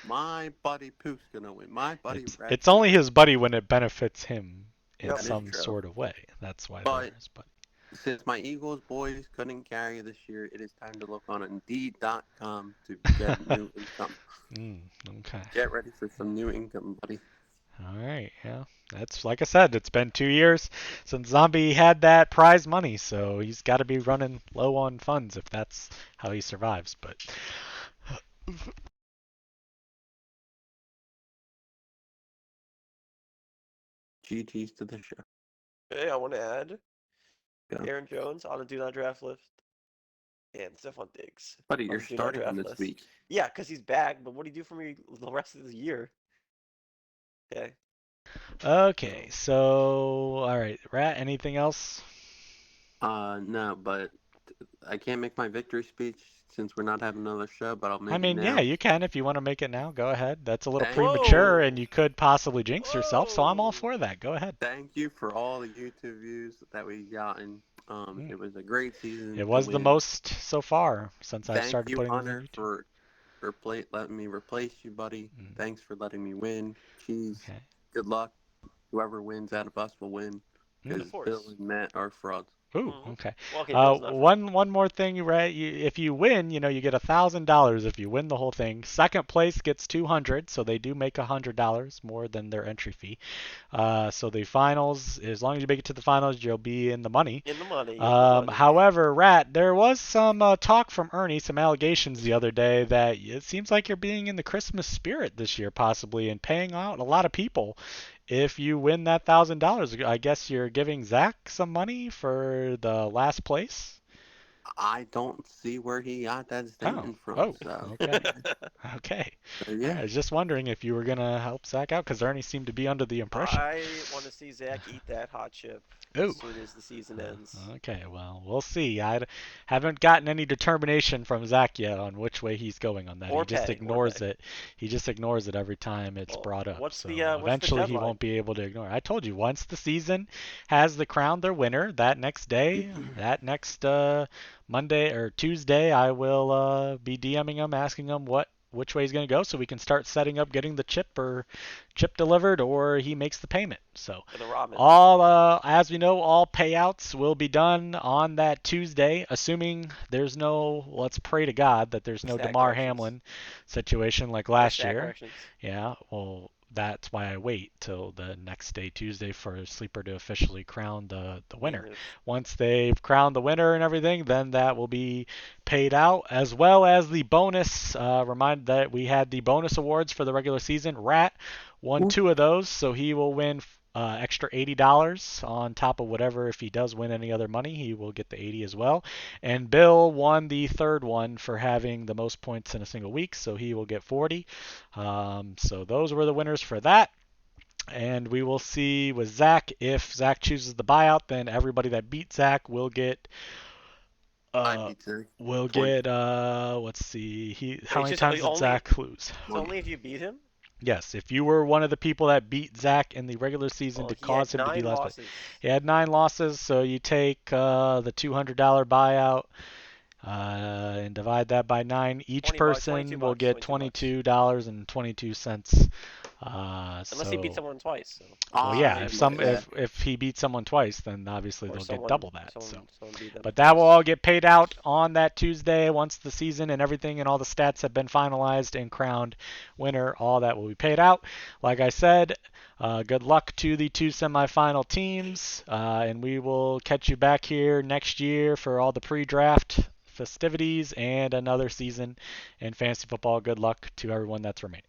My buddy Pook's gonna win. My buddy Rat's It's only gonna his buddy when it benefits him in Yep. That is some true. sort of way. That's why But- they're his buddy. win. Since my Eagles boys couldn't carry this year, it is time to look on Indeed.com to get new income. Okay. Get ready for some new income, buddy. All right, yeah. That's like I said, it's been 2 years since Zombie had that prize money, so he's got to be running low on funds if that's how he survives. But GG's to the show. Hey, I want to add Go. Aaron Jones on a do not draft list. And Stephon Diggs. Buddy, on you're the do not starting draft this list. week. Yeah, because he's back, but what do you do for me the rest of the year? Okay. okay, so all right, Rat. Anything else? No, but I can't make my victory speech since we're not having another show, but I'll make I mean, it now. yeah, you can if you want to make it now. Go ahead. That's a little Thank premature, you. and you could possibly jinx yourself. So I'm all Whoa. for that. Go ahead. Thank you for all the YouTube views that we've gotten. It was a great season. It was to the win. most so far since I Thank started you, putting these on Hunter, YouTube. for letting me replace you, buddy. Mm. Thanks for letting me win. Cheese. Okay. Good luck. Whoever wins out of us will win. Because Of course. Bill and Matt are frauds. Ooh, Mhm. okay. Well, okay, Bill's not one more thing, right? If you win, you get $1,000 if you win the whole thing. Second place gets $200, so they do make $100 more than their entry fee. So the finals, as long as you make it to the finals, you'll be in the money. in the money. in the money. However, Rat, there was some talk from Ernie, some allegations the other day that it seems like you're being in the Christmas spirit this year, possibly, and paying out a lot of people. If you win that $1,000, I guess you're giving Zach some money for the last place. I don't see where he got that statement from. Oh, So, okay. Okay. so I yeah. was just wondering if you were gonna help Zach out because Ernie seemed to be under the impression. I want to see Zach eat that hot chip Ooh. as soon as the season ends. Okay, well, we'll see. I haven't gotten any determination from Zach yet on which way he's going on that. Or He just pay, or ignores pay. it. He just ignores it every time it's Well, brought up. what's So the eventually he deadline? won't be able to ignore it. I told you, once the season has the crown their winner, that next day, that next Monday or Tuesday, I will be DMing him, asking him which way he's going to go, so we can start setting up getting the chip delivered, or he makes the payment. So For the ramen. all, as we know, all payouts will be done on that Tuesday, assuming there's no, let's pray to God that there's no Stack DeMar corrections. Hamlin situation like last Stack year. corrections. Yeah, well, that's why I wait till the next day, Tuesday, for Sleeper to officially crown the winner. Yes. Once they've crowned the winner and everything, then that will be paid out, as well as the bonus. Remind that we had the bonus awards for the regular season. Rat won 2 of those, so he will win extra $80 on top of whatever. If he does win any other money, he will get the 80 as well. And Bill won the third one for having the most points in a single week, so he will get 40. So those were the winners for that. And we will see with Zach. If Zach chooses the buyout, then everybody that beat Zach will get. I beat Zach. Will 20. get. Let's see. How many just times did only- Zach lose? It's only if you beat him. Yes, if you were one of the people that beat Zach in the regular season Well, to he cause had him to be 9 last place. losses. He had 9 losses, so you take the $200 buyout and divide that by 9. Each 20 bucks, person 22 will bucks, get 22 $22.22. Unless he beat someone twice. So. Well, yeah, I if he beats someone twice, then obviously Or they'll someone, get double that. Someone beat them. But that will all get paid out on that Tuesday once the season and everything and all the stats have been finalized and crowned winner. All that will be paid out. Like I said, good luck to the 2 semifinal teams, and we will catch you back here next year for all the pre-draft festivities and another season in fantasy football. Good luck to everyone that's remaining.